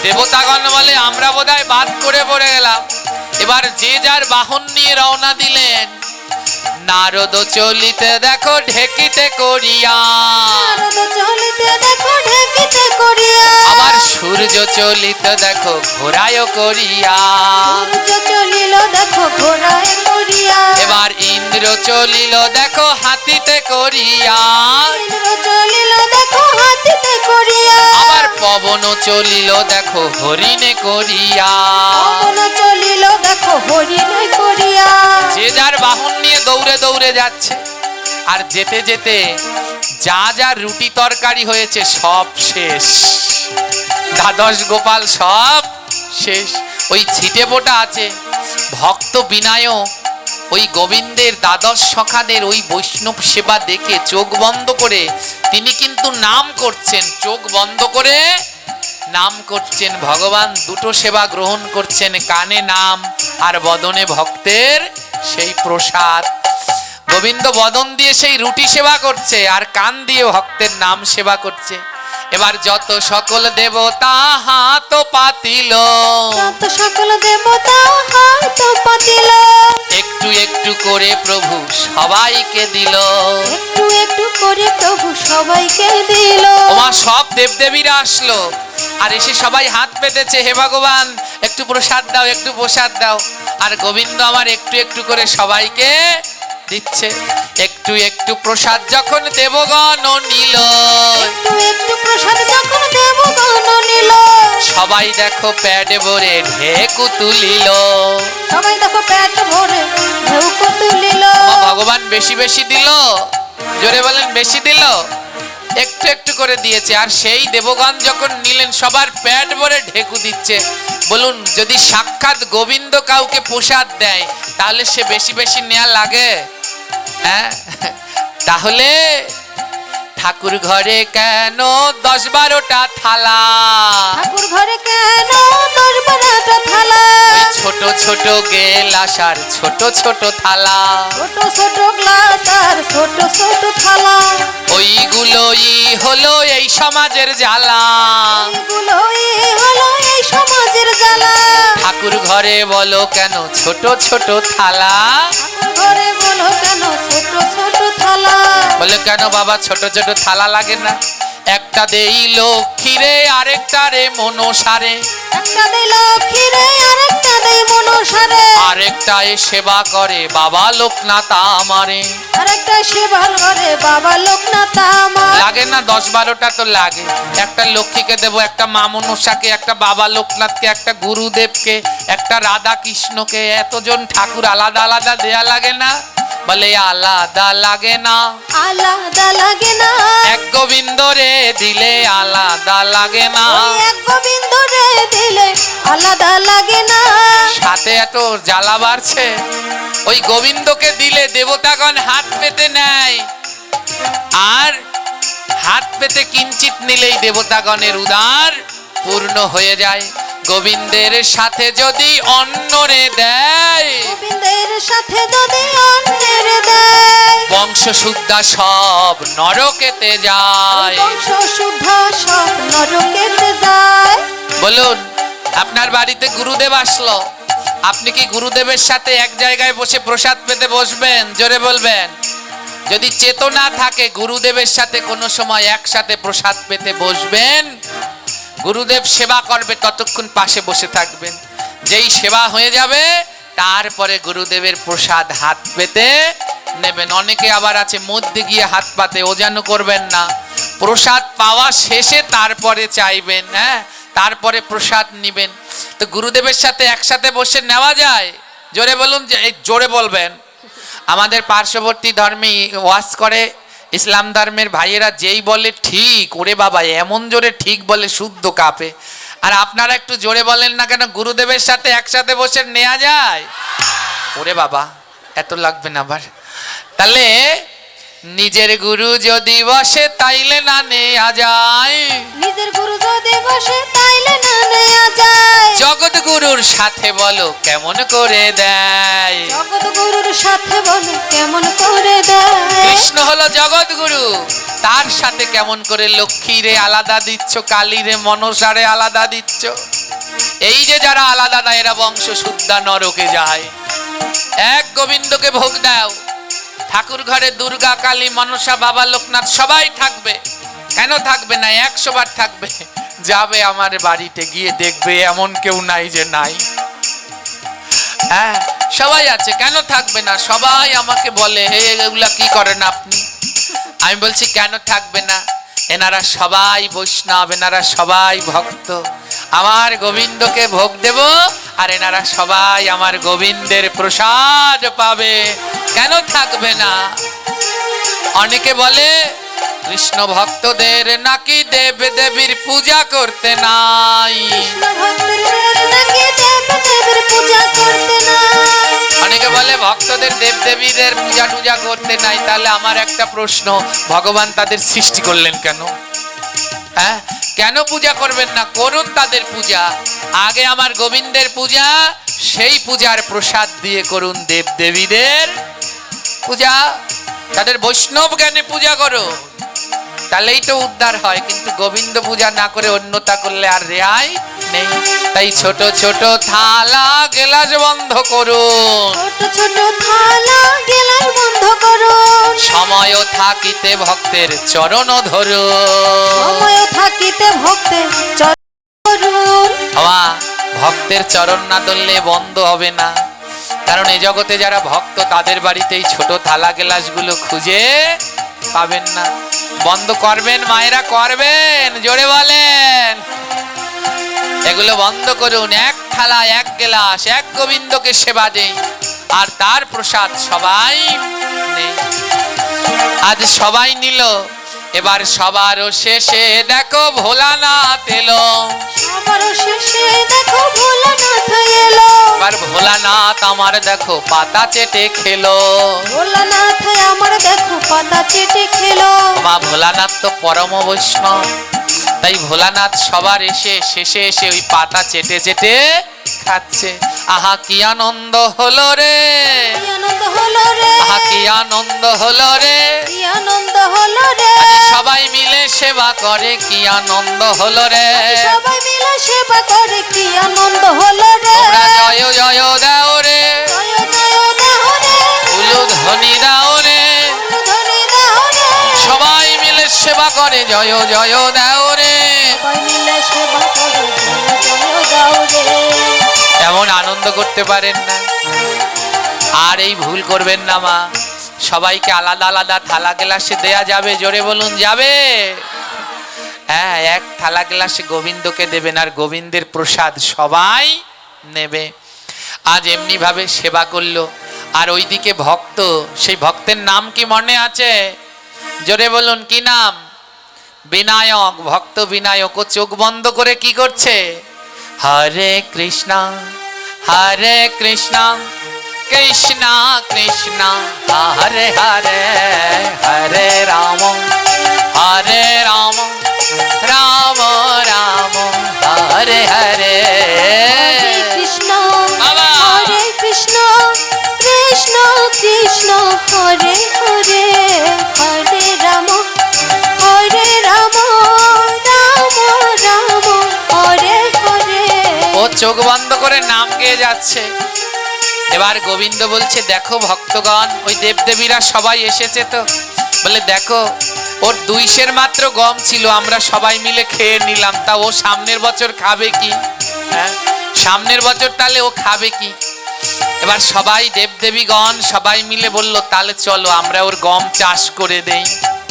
দেবতাগণ বলে আমরা বোধহয় বাদ করে পড়ে গেলাম। এবার যে যার বাহন নিয়ে রওনা দিলেন। নারদ চলিতে দেখো ঢেকিতে করিয়া, নারদ চলিতে দেখো ঢেকিতে করিয়া, আবার সূর্য চলিতে দেখো ঘোড়ায় করিয়া, সূর্য চলিল দেখো ঘোড়ায় করিয়া, এবার ইন্দ্র চলিল দেখো হাতিতে করিয়া, ইন্দ্র চলিল দেখো হাতিতে করিয়া, আবার পবন চলিল দেখো হরিণে করিয়া। পবন চলিল দেখো হরিণে করিয়া। যে যার বাহন নিয়ে দৌড়ে দৌড়ে যাচ্ছে। আর যেতে যেতে যা যা রুটি তরকারি হয়েছে সব শেষ, দ্বাদশ গোপাল সব শেষ। ওই ছিটে পোটা আছে ভক্ত বিনায়ক, ওই গোবিন্দের দ্বাদশ সখাদের ওই বৈষ্ণব সেবা দেখে চোখ বন্ধ করে তিনি কিন্তু নাম করছেন, চোখ বন্ধ করে নাম করছেন। ভগবান দুটো সেবা গ্রহণ করছেন, কানে নাম আর বদনে ভক্তের সেই প্রসাদ। গোবিন্দ বদন দিয়ে সেই রুটি সেবা করছে আর কান দিয়ে ভক্তের নাম সেবা করছে। এবার যত সকল দেবতা হাত পাতিল, যত সকল দেবতা হাত পাতিল, একটু একটু করে প্রভু সবাইকে দিল। একটু একটু করে প্রভু সবাইকে দিল। ওমা সব দেবদেবীরা আসলো আর এসে সবাই হাত পেতেছে, হে ভগবান একটু প্রসাদ দাও, একটু প্রসাদ দাও। আর গোবিন্দ আমার একটু একটু করে সবাইকে দিচ্ছে। একটু একটু প্রসাদ যখন দেবগণ নিল, একটু একটু প্রসাদ যখন দেবগণ নিল, সবাই দেখো প্যাড ভরে ঢেকু তুলিল। সবাই দেখো পেট ভরে ঢেউকো তুলিল। ওমা ভগবান বেশি বেশি দিল, জোরে বলেন বেশি দিল, একটু একটু করে দিয়েছে। আর সেই দেবগণ যখন নিলেন সবার পেট ভরে ঢেকু দিচ্ছে। বলুন যদি সাক্ষাৎ গোবিন্দ কাউকে প্রসাদ দেয় তাহলে সে বেশি বেশি নেওয়া লাগে? হ্যাঁ, তাহলে ঠাকুর ঘরে কেন 10-12টা থালা? ঠাকুর ঘরে কেন 10-12টা থালা? ওই ছোট ছোট গেলাস আর ছোট ছোট থালা, ছোট ছোট গ্লাস আর ছোট ছোট থালা, ওইগুলোই হলো এই সমাজের জ্বালা। এগুলোই হলো এই সমাজের জ্বালা। ঠাকুর ঘরে বলো কেন ছোট ছোট থালা? ঠাকুর ঘরে বলো কেন ছোট ছোট থালা? বলে কেন বাবা ছোট ছোট থালা লাগে না? একটা দেই লক্ষ্মীরে আরেকটা রে মনসারে, একটা দিল ক্ষীরে আরেকটা দেই মনসারে, আরেকটা এ সেবা করে বাবা লোকনাথ আমারে। আরেকটা সেবা করে বাবা লোকনাথ আমার। লাগে না 10-12টা তো লাগে। একটা লক্ষ্মীকে দেবো, একটা মা মনসাকে, একটা বাবা লোকনাথকে, একটা গুরুদেবকে, একটা রাধা কৃষ্ণকে, এতজন ঠাকুর আলাদা আলাদা দেয়া লাগে না? বলে আলাদা লাগে না, আলাদা লাগে না। এক গোবিন্দ রে দিলে আলাদা লাগে না। ওই এক গোবিন্দ রে দিলে আলাদা লাগে না। সাথে এত জ্বালা বাড়ছে। ওই গোবিন্দকে দিলে দেবতাগণ হাত পেতে নেয়, আর হাত পেতে কিঞ্চিত নিলেই দেবতাগণের উদার পূর্ণ হয়ে যায়। গোবিন্দের সাথে যদি অন্যরে দেয়, গোবিন্দের সাথে যদি অন্যের দেয়, বংশ শুদ্ধা সব নরকেতে যায়। বংশ শুদ্ধ সব নরকেতে যায়। বলুন আপনার বাড়িতে গুরুদেব আসলো, আপনি কি গুরুদেবের সাথে এক জায়গায় বসে প্রসাদ পেতে বসবেন? জোরে বলবেন। যদি চেতনা থাকে গুরুদেবের সাথে কোনো সময় একসাথে প্রসাদ পেতে বসবেন, গুরুদেব সেবা করবে ততক্ষণ পাশে বসে থাকবেন। যেই সেবা হয়ে যাবে তারপরে গুরুদেবের প্রসাদ হাত পেতে নেবেন। অনেকে আবার আছে মধ্যে গিয়ে হাত পাতে, ও যেন করবেন না। প্রসাদ পাওয়া শেষে তারপরে চাইবেন, হ্যাঁ, তারপরে প্রসাদ নিবেন। তো গুরুদেবের সাথে একসাথে বসে নেওয়া যায়? জোরে বলুন, যে এই জোরে বলবেন। আমাদের পার্শ্ববর্তী ধর্মে ওয়াজ করে ইসলাম ধর্মের ভাইয়েরা, যেই বলে ঠিক, ওরে বাবা এমন জোরে ঠিক বলে শুদ্ধ কাঁপে। আর আপনারা একটু জোরে বলেন না কেন? গুরুদেবের সাথে একসাথে বসে নেওয়া যায়? ওরে বাবা এত লাগবে না আবার। তাহলে নিজের গুরু যদি বসে তাইলে না নেওয়া যায়, নিজের গুরু যদি বসে তাইলে না নেওয়া যায়। জগৎ গুরুর সাথে বলো কেমন করে দেয়। জগৎ গুরুর সাথে বলে কেমন করে দেয়। কৃষ্ণ হলো জগৎ গুরু, তার সাথে কেমন করে লক্ষ্মী রে আলাদা দিচ্ছ, কালী রে মনসারে আলাদা দিচ্ছ। এই যে যারা আলাদা না, এরা বংশ শুদ্ধা নরকে যায়। এক গোবিন্দকে ভোগ দাও, ঠাকুর ঘরে দুর্গা কালী মনসা বাবা লোকনাথ সবাই থাকবে। কেন থাকবে না? 100 বার থাকবে। যাবে আমার বাড়িতে গিয়ে দেখবে এমন কেউ নাই যে নাই। হ্যাঁ সবাই আছে, কেন থাকবে না? সবাই আমাকে বলে হে এগুলা কি করেন আপনি? আমি বলছি কেন থাকবে না? এনারা সবাই বৈষ্ণব, এনারা সবাই ভক্ত, আমার গোবিন্দকে ভোগ দেব, আর এনারা সবাই আমার গোবিন্দের প্রসাদ পাবে। কেন থাকবে না? অনেকে বলে কৃষ্ণ ভক্তদের নাকি দেব দেবীর পূজা করতে নাই। কৃষ্ণ ভক্তদের নাকি দেব দেবীর পূজা করতে নাই। অনেকে বলে ভক্তদের দেব দেবীদের পূজা টুজা করতে নাই। তাহলে আমার একটা প্রশ্ন, ভগবান তাদের সৃষ্টি করলেন কেন? হ্যাঁ কেন পূজা করবেন না? করুন তাদের পূজা, আগে আমার গোবিন্দের পূজা, সেই পূজার প্রসাদ দিয়ে করুন দেব দেবীদের পূজা। তাদের বৈষ্ণব জ্ঞানে পূজা করো, তাহলেই তো উদ্ধার হয়। কিন্তু গোবিন্দ পূজা না করে অন্যতা করলে আর রেহাই নেই। তাই ছোট ছোট থালা গেলাস বন্ধ করুন, ছোট ছোট থালা গেলাস বন্ধ করুন। সময় থাকিতে ভক্তের চরণ ধরুন। সময় থাকিতে ভক্তের চরণ ধরুন। বাবা ভক্তের চরণ না ধরলে বন্ধ হবে না। কারণ এই জগতে যারা ভক্ত তাদের বাড়িতেই ছোট থালা গেলাসগুলো খুঁজে পাবেন না। বন্ধ করবেন মায়েরা, করবেন, জোরে বলেন। এগুলো বন্ধ করুন। এক থালা এক গেলাস এক গোবিন্দকে সেবা দেই, আর তার প্রসাদ সবাই নেই। আজ সবাই নিল, এবার সবারও শেষে দেখো ভোলানাথ এলো। সবারও শেষে দেখো ভোলানাথ এলো। এবার ভোলানাথ আমার দেখো পাতা চেটে খেলো। ভোলানাথ আমার দেখো পাতা চেটে খেলো। মা ভোলানাথ তো পরম বৈষ্ণব, তাই ভোলানাথ সবার শেষে এসে ওই পাতা চেটে চেটে খাচ্ছে। আহা কি আনন্দ হলো রে, কি আনন্দ হলো রে, আহা কি আনন্দ হলো রে। কি আনন্দ হলো রে। আজ সবাই মিলে সেবা করে, কি আনন্দ হলো রে। সবাই মিলে সেবা করে, কি আনন্দ হলো রে। তোমরা জয় জয় দাও রে, জয় জয় দেহ রে, উলুধ্বনি দাও রে। ধরে দেহ রে। সবাই মিলে সেবা করে, জয় জয় দাও রে। সবাই মিলে সেবা করে, জয় জয় দাও রে। এমন আনন্দ করতে পারেন না। আর এই ভুল করবেন না মা, সবাইকে আলাদা আলাদা থালা গ্লাসে দেয়া যাবে? জোরে বলুন, যাবে? হ্যাঁ এক থালা গ্লাসে গোবিন্দকে দেবেন, আর গোবিন্দের প্রসাদ সবাই নেবে। আজ এমনি ভাবে সেবা করলো, আর ওইদিকে ভক্ত, সেই ভক্তের নাম কি মনে আছে? জোরে বলুন, কি নাম? বিনায়ক। ভক্ত বিনায়ক ও চোখ বন্ধ করে কি করছে? হরে কৃষ্ণ হরে কৃষ্ণ কৃষ্ণ কৃষ্ণ হরে হরে, হরে রাম হরে রাম রাম রাম হরে হরে। হরে কৃষ্ণ বাবা। হরে কৃষ্ণ কৃষ্ণ কৃষ্ণ হরে হরে, হরে রাম হরে রাম রাম রাম হরে হরে। ও চোখ বন্ধ করে নাম গেয়ে যাচ্ছে। এবার গোবিন্দ বলছে, দেখো ভক্তগণ, ওই দেবদেবীরা সবাই এসেছে তো। বলে দেখো, ওর 2 সের মাত্র গম ছিল, আমরা সবাই মিলে খেয়ে নিলাম, তা ও সামনের বছর খাবে কি? হ্যাঁ সামনের বছর তাহলে ও খাবে কি? এবার সবাই দেবদেবীগণ সবাই মিলে বলল, তাহলে চলো আমরা ওর গম চাষ করে দেই।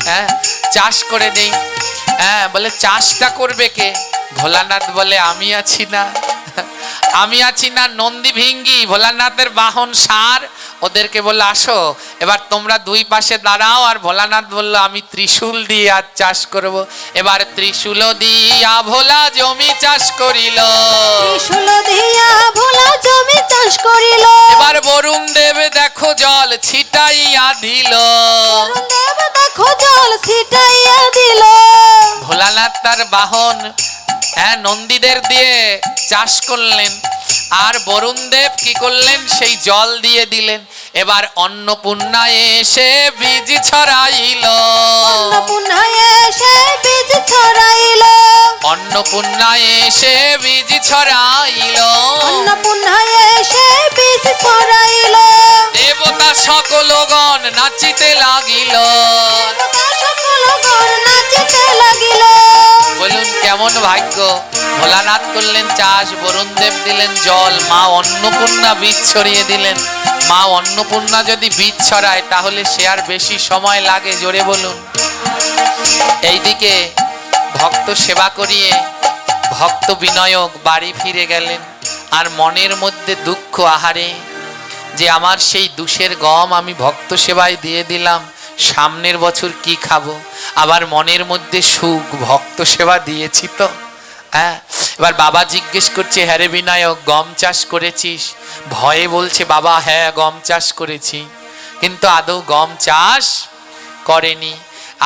হ্যাঁ চাষ করে দেই। হ্যাঁ বলে চাষটা করবে কে? ভোলানাথ বলে, আমি আছি না, আমি আছি না নন্দী ভিঙ্গি ভোলানাথের বাহন সার। ওদেরকে বললো আসো এবার তোমরা দুই পাশে দাঁড়াও। আর ভোলানাথ বললো আমি ত্রিশূল দিয়ে আজ চাষ করব। এবার ত্রিশূল দিয়া ভোলা জমি চাষ করিল। ত্রিশূল দিয়া ভোলা জমি চাষ করিল। এবার বরুণ দেব দেখো জল ছিটাইয়া দিল। বরুণ দেব দেখো জল ছিটাইয়া দিল। ভোলানাথ তার বাহন নন্দীদের দিয়ে চাষ করলেন। আর বরুণ দেব কি করলেন সেই জল দিয়ে দিলেন। এবার অন্নপূর্ণা এসে বীজ ছড়াইল। অন্নপূর্ণা এসে বীজ ছড়াইল। অন্নপূর্ণা এসে বীজ ছড়াইল। অন্নপূর্ণা এসে বীজ ছড়াইল। দেবতা সকলগণ নাচিতে লাগিল। সকলগণ নাচিতে লাগিল। বলুন কেমন ভাগ্য। ভোলানাথ করলেন চাষ, বরুণ দেব দিলেন জল, মা অন্নপূর্ণা বীজ ছড়িয়ে দিলেন। মা অন্নপূর্ণা যদি বীজ ছড়ায় তাহলে সে আর বেশি সময় লাগে? জোরে বলুন। এইদিকে ভক্ত সেবা করিয়ে ভক্ত বিনয়ক বাড়ি ফিরে গেলেন। আর মনের মধ্যে দুঃখ, আহারে যে আমার সেই দুশের গম আমি ভক্ত সেবায় দিয়ে দিলাম, সামনের বছর কি খাবো। আবার মনের মধ্যে সুখ, ভক্ত সেবা দিয়েছি তো। হ্যাঁ, এবার বাবা জিজ্ঞেস করছে হ্যাঁ রে বিনায়ক গম চাষ করেছিস? ভয়ে বলছে বাবা হ্যাঁ গম চাষ করেছি, কিন্তু আদৌ গম চাষ করেনি।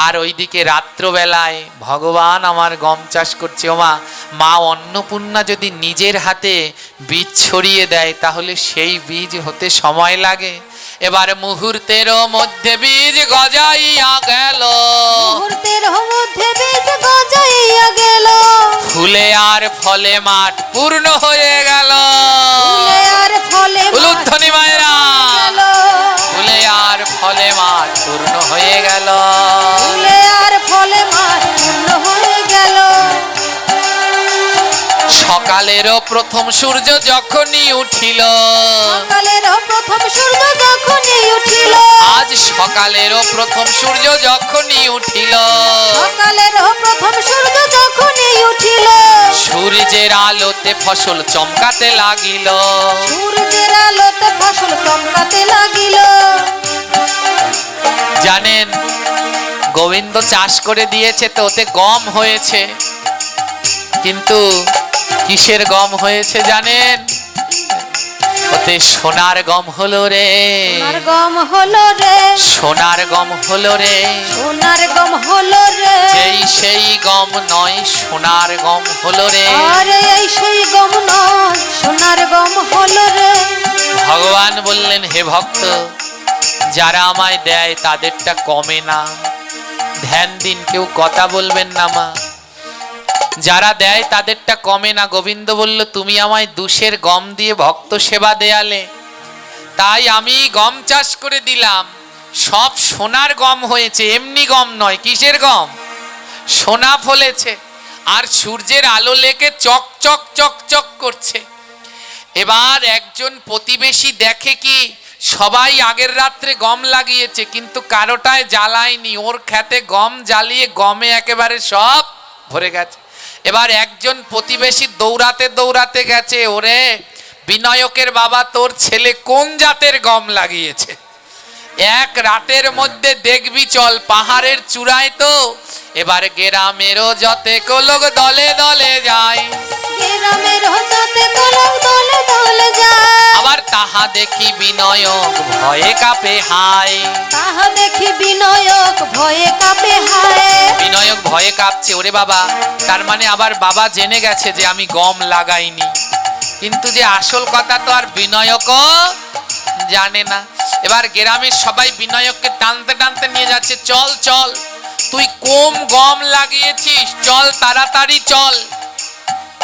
আর ওইদিকে রাত্রবেলায় ভগবান আমার গম চাষ করছে। ওমা, মা অন্নপূর্ণা যদি নিজের হাতে বীজ ছড়িয়ে দেয় তাহলে সেই বীজ হতে সময় লাগে। এবার মুহূর্তের মধ্যে বীজ গজাইয়া গেল। মুহূর্তের মধ্যে বীজ গজাইয়া গেল। ফুলে আর ফলে মাঠ পূর্ণ হয়ে গেল। ফুলে আর ফলে উলুধ্বনি মায়েরা, গেল। ফুলে আর ফলে মাঠ পূর্ণ হয়ে গেল। ফুলে আর ফলে মাঠ পূর্ণ হয়ে গেল। সকালেরও প্রথম সূর্য যখনই উঠিল। সকালেরও প্রথম সূর্য যখনই উঠিল। আজ সকালেরও প্রথম সূর্য যখনই উঠিল। সকালেরও প্রথম সূর্য যখনই উঠিল। সূর্যের আলোতে ফসল চমকাতে লাগিল। সূর্যের আলোতে ফসল চমকাতে লাগিল। জানেন গোবিন্দ চাষ করে দিয়েছে তো ওতে গম হয়েছে, কিন্তু কিসের গম হয়েছে জানেন? ওতে সোনার গম হলো রে। সোনার গম হলো রে। সোনার গম হলো রে। সোনার গম হলো রে। যেই সেই গম নয় সোনার গম হলো রে। আরে এই সেই গম নয় সোনার গম হলো রে। ভগবান বললেন হে ভক্ত, যারা আমায় দেয় তাদেরটা কমে না, ধ্যান দিন, কেউ কথা বলবেন না মা। যারা দেয় তাদেরটা কমে না। গোবিন্দ বলল তুমি আমায় দুশের গম দিয়ে ভক্ত সেবা দেয়ালে, তাই আমি গম চাষ করে দিলাম। সব সোনার গম হয়েছে, এমনি গম নয়। কিসের গম? সোনা ফলেছে। আর সূর্যের আলো লেগে চক চক চক চক করছে। এবার একজন প্রতিবেশী দেখে কি সবাই আগের রাত্রে গম লাগিয়েছে কিন্তু কারোটায় জ্বালায়নি, ওর খেতে গম জ্বালিয়ে গমে একেবারে সব ভরে গেছে। এবার একজন প্রতিবেশী দৌড়াতে দৌড়াতে গেছে, ওরে বিনায়কের বাবা তোর ছেলে কোন জাতের গম লাগিয়েছে, এক রাতের মধ্যে দেখবি চল পাহাড়ের চূড়ায় তো। এবার গ্রামেরও যতে লোক দলে দলে যায়। গ্রামেরও যতে লোক দলে দলে যায়। আবার তাহা দেখি বিনয়ক ভয়ে কাঁপে হায়। তাহা দেখি বিনয়ক ভয়ে কাঁপে হায়। বিনয়ক ভয়ে কাঁপছে। ওরে বাবা, তার মানে আবার বাবা জেনে গেছে যে আমি গম লাগাইনি, কিন্তু যে আসল কথা তো আর বিনয়কও জানে না। এবার গ্রামের সবাই বিনয়ককে টানতে টানতে নিয়ে যাচ্ছে, চল চল তুই কম গম লাগিয়েছিস, চল তাড়াতাড়ি চল,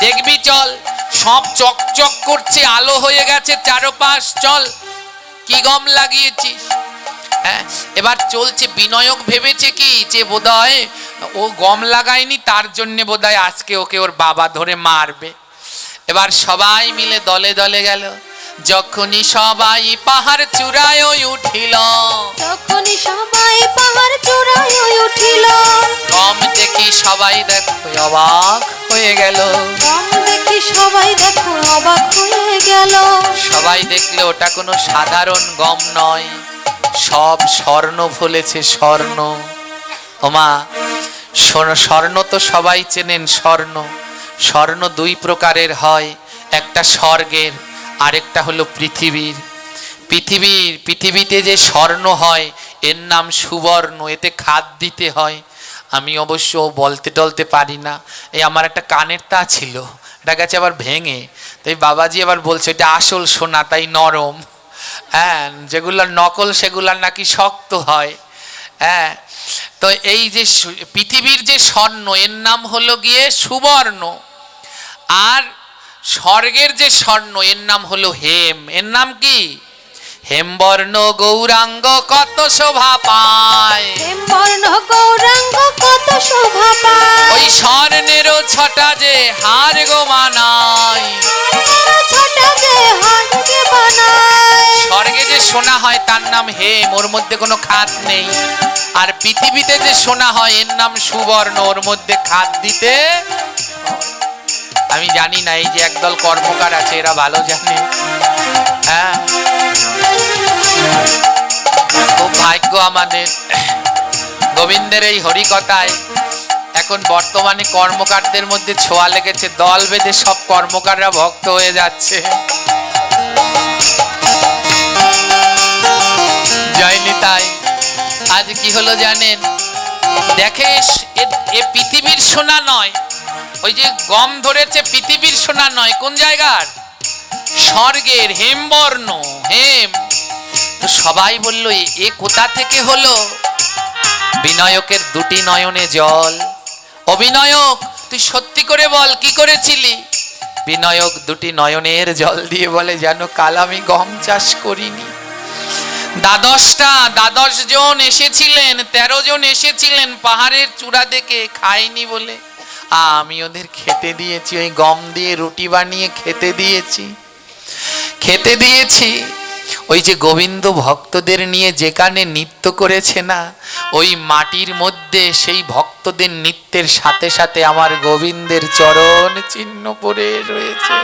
দেখবি চল সব চকচক করছে, আলো হয়ে গেছে চারপাশ, চল কি গম লাগিয়েছিস। হ্যাঁ, এবার চলছে। বিনয়ক ভেবেছে কি যে বোধহয় ও গম লাগায়নি, তার জন্য বোধহয় আজকে ওকে ওর বাবা ধরে মারবে। এবার সবাই মিলে দলে দলে গেল। যখনই সবাই পাহাড় চূড়ায় উঠিল, যখনই সবাই পাহাড় চূড়ায় উঠিল, গম দেখি সবাই দেখো অবাক হয়ে গেল। গম দেখি সবাই দেখো অবাক হয়ে গেল। সবাই দেখলে ওটা কোনো সাধারণ গম নয়, সব স্বর্ণ ফলেছে, স্বর্ণ। ওমা, স্বর্ণ তো সবাই চেনেন, স্বর্ণ। স্বর্ণ দুই প্রকারের হয়, একটা স্বর্গের, আরেকটা হলো পৃথিবীর। পৃথিবীতে যে স্বর্ণ হয় এর নাম সুবর্ণ, এতে খাদ দিতে হয়। আমি অবশ্য বলতে টলতে পারি না। এই আমার একটা কানের তা ছিল, এটা গেছে আবার ভেঙে, তাই বাবাজি আবার বলছে এটা আসল সোনা, তাই নরম। হ্যাঁ, যেগুলার নকল সেগুলার নাকি শক্ত হয়। হ্যাঁ, তো এই যে পৃথিবীর যে স্বর্ণ এর নাম হলো গিয়ে সুবর্ণ, আর স্বর্গের যে স্বর্ণ এর নাম হলো হেম। এর নাম কি? হেমবর্ণ গৌরাঙ্গ কত শোভা পায়। হেমবর্ণ গৌরাঙ্গ কত শোভা পায়। ওই স্বর্ণেরও ছটা যে হার গো মানায়। ছোটা যে হাতকে বানায়। স্বর্গে যে সোনা হয় তার নাম হেম, ওর মধ্যে কোনো খাদ নেই। আর পৃথিবীতে যে সোনা হয় এর নাম সুবর্ণ, ওর মধ্যে খাদ দিতে। আমি জানি না, এই যে একদল কর্মকার আছে এরা ভালো জানে। হ্যাঁ, খুব ভাগ্য আমাদের। গোবিন্দের এই হরিকথায় এখন বর্তমানে কর্মকারদের মধ্যে ছোঁয়া লেগেছে, দল বেঁধে সব কর্মকাররা ভক্ত হয়ে যাচ্ছে। জয়নি তাই। আজ কি হলো জানেন? দেখে এ পৃথিবীর সোনা নয়, ওই যে গম ধরেছে পৃথিবীর সোনা নয়, কোন জায়গার? স্বর্গের হেমবর্ণ, হেম। তো সবাই বলল এ কোথা থেকে হলো? বিনায়কের দুটি নয়নে জল। অবিনায়ক, তুই সত্যি করে বল কি করেছিলি? বিনায়ক দুটি নয়নের জল দিয়ে বলে, জানো কাল আমি গম চাষ করিনি। দ্বাদশ জন এসেছিলেন, 13 জন এসেছিলেন পাহাড়ের চূড়া দেখে, খাইনি বলে আমি ওদের খেতে দিয়েছি, ওই গম দিয়ে রুটি বানিয়ে খেতে দিয়েছি। ওই যে গোবিন্দ ভক্তদের নিয়ে যেখানে নৃত্য করেছে না, ওই মাটির মধ্যে সেই ভক্তদের নৃত্যের সাথে সাথে আমার গোবিন্দের চরণ চিহ্ন পড়ে রয়েছে।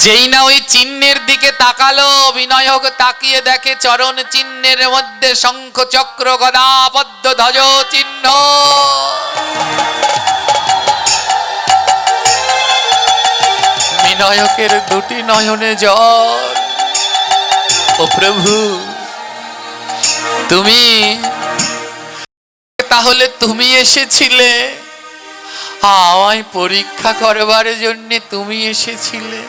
যেই না ওই চিহ্নের দিকে তাকালো, বিনায়ক তাকিয়ে দেখে চরণ চিহ্নের মধ্যে শঙ্খ চক্র গদা পদ্ম ধ্বজ চিহ্ন। বিনায়কের দুটি নয়নে জল। ও প্রভু, তুমি তাহলে তুমি এসেছিলে আমায় পরীক্ষা করবার জন্য, তুমি এসেছিলে।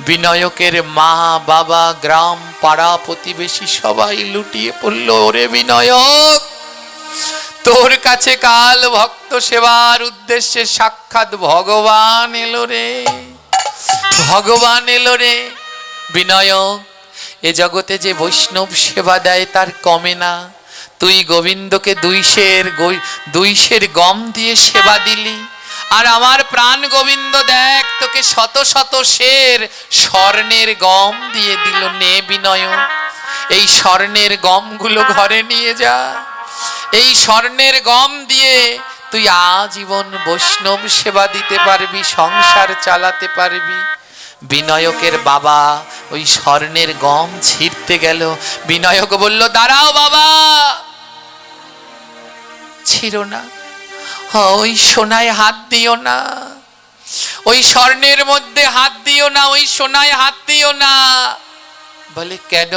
বিনায়কের মা বাবা গ্রাম পাড়া প্রতিবেশী সবাই লুটিয়ে পড়ল, ওরে বিনায়ক, তোর কাছে কাল ভক্ত সেবার উদ্দেশ্যে সাক্ষাৎ ভগবান এলো রে, ভগবান এলো রে। বিনায়ক, এ জগতে যে বৈষ্ণব সেবা দেয় তার কমে না। তুই গোবিন্দকে 2 সের গম দিয়ে সেবা দিলি, আর আমার প্রাণ গোবিন্দ দেখ তোকে শত শত সের স্বর্ণের গম দিয়ে দিল। নে বিনয়ক, এই স্বর্ণের গমগুলো ঘরে নিয়ে যা। এই স্বর্ণের গম দিয়ে তুই আজীবন বৈষ্ণব সেবা দিতে পারবি, সংসার চালাতে পারবি। বিনায়কের বাবা ওই স্বর্ণের গম ছিঁড়তে গেল। বিনায়ক বলল, দাঁড়াও বাবা, ছিঁড়ো না, ওই সোনায় হাত দিও না, ওই স্বর্ণের মধ্যে হাত দিও না, ওই সোনায় হাত দিও না। বলে কেন?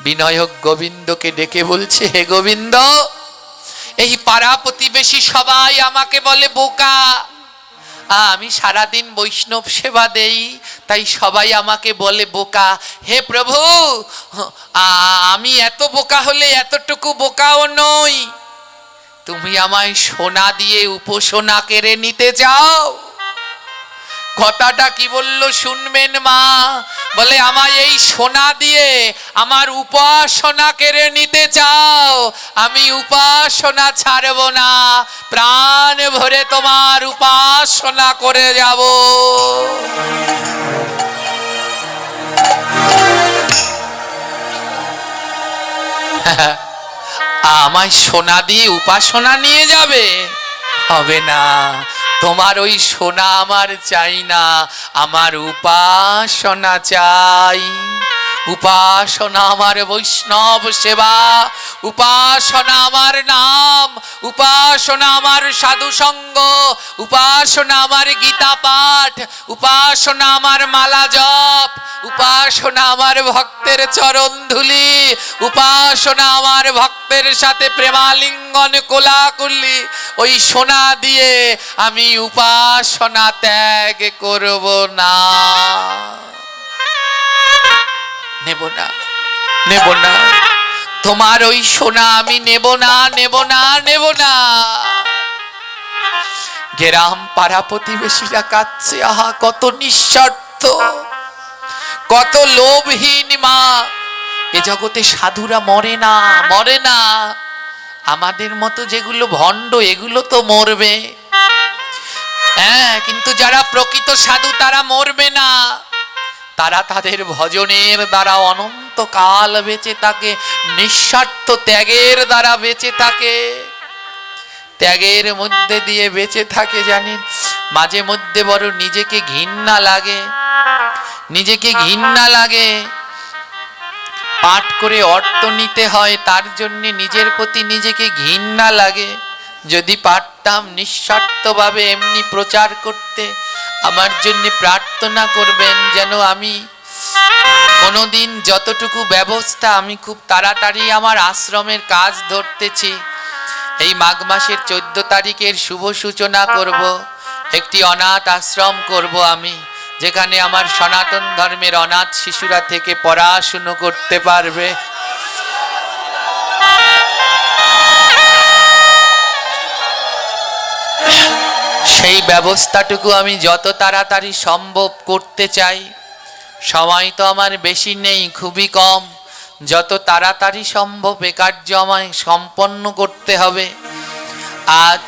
বিনায়ক গোবিন্দকে ডেকে বলছে, হে গোবিন্দ, এই পাড়া প্রতিবেশী সবাই আমাকে বলে বোকা। আমি সারাদিন বৈষ্ণব সেবা দেই, তাই সবাই আমাকে বলে বোকা। হে প্রভু, আমি এত বোকা হলে এতটুকু বোকাও নই। তুমি আমায় সোনা দিয়ে উপসোনা কেড়ে নিতে চাও? কথাটা কি বললো শুনবেন মা? বলে আমায় এই সোনা দিয়ে আমার উপাসনা কেড়ে নিতে চাও? আমি উপাসনা ছাড়ব না, প্রাণ ভরে তোমার উপাসনা করে যাব। আমায় সোনা দিয়ে উপাসনা নিয়ে যাবে? হবে না, তোমার ওই সোনা আমার চাই না, আমার উপাসনা চাই। উপাসনা আমার বৈষ্ণব সেবা, উপাসনা আমার নাম, উপাসনা আমার সাধু সঙ্গ, উপাসনা আমার গীতা পাঠ, উপাসনা আমার মালা জপ, উপাসনা আমার ভক্তের চরণ ধুলি, উপাসনা আমার ভক্তের সাথে প্রেমালিঙ্গন কোলাকুলি। ওই সোনা দিয়ে আমি উপাসনা ত্যাগ করব না, নেব না, নেব না। তোমার ওই সোনা আমি নেব না, নেব না, নেব না। গ্রাম পাড়া প্রতিবেশীরা কাঁদছে, আহা কত নিঃস্বার্থ, কত লোভহীন মা। এ জগতে সাধুরা মরে না, মরে না। আমাদের মতো যেগুলো ভণ্ড এগুলো তো মরবে, হ্যাঁ, কিন্তু যারা প্রকৃত সাধু তারা মরবে না। তারা তাদের ভজনের দ্বারা অনন্তকাল বেঁচে থাকে, নিঃস্বার্থ ত্যাগের দ্বারা বেঁচে থাকে, ত্যাগের মধ্যে দিয়ে বেঁচে থাকে। জানেন, মাঝে মধ্যে বড় নিজেকে ঘৃণা লাগে, নিজেকে ঘৃণা লাগে। পাঠ করে অর্থ নিতে হয়, তার জন্য নিজের প্রতি নিজেকে ঘৃণা লাগে। যদি পারতাম নিঃস্বার্থভাবে এমনি প্রচার করতে, আমার জন্য প্রার্থনা করবেন যেন আমি কোনোদিন যতটুকু ব্যবস্থা, আমি খুব তাড়াতাড়ি আমার আশ্রমের কাজ ধরতেছি। এই মাঘ মাসের 14 তারিখের শুভ সূচনা করব, একটি অনাথ আশ্রম করব আমি, যেখানে আমার সনাতন ধর্মের অনাথ শিশুরা থেকে পড়াশুনো করতে পারবে। সেই ব্যবস্থাটুকু আমি যত তাড়াতাড়ি সম্ভব করতে চাই। সময় তো আমার বেশি নেই, খুবই কম। যত তাড়াতাড়ি সম্ভব এ কার্য আমায় সম্পন্ন করতে হবে। আজ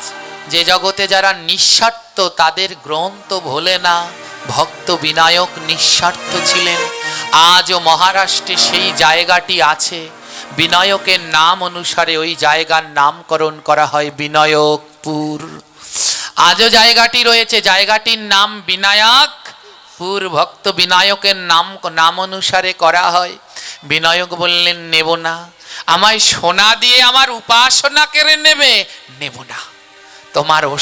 যে জগতে যারা নিঃস্বার্থ তাদের গ্রন্থ ভোলে না। ভক্ত বিনায়ক নিঃস্বার্থ ছিলেন, আজও মহারাষ্ট্রে সেই জায়গাটি আছে। বিনায়কের নাম অনুসারে ওই জায়গার নামকরণ করা হয় বিনায়কপুর। আজও জায়গাটি রয়েছে, জায়গাটির নাম বিনায়কপুর। ভক্ত বিনায়কের নাম অনুসারে করা হয়। বিনায়ক বললেন, নেব না, আমায় সোনা দিয়ে আমার উপাসনা কেড়ে নেবে, নেব না। তোমার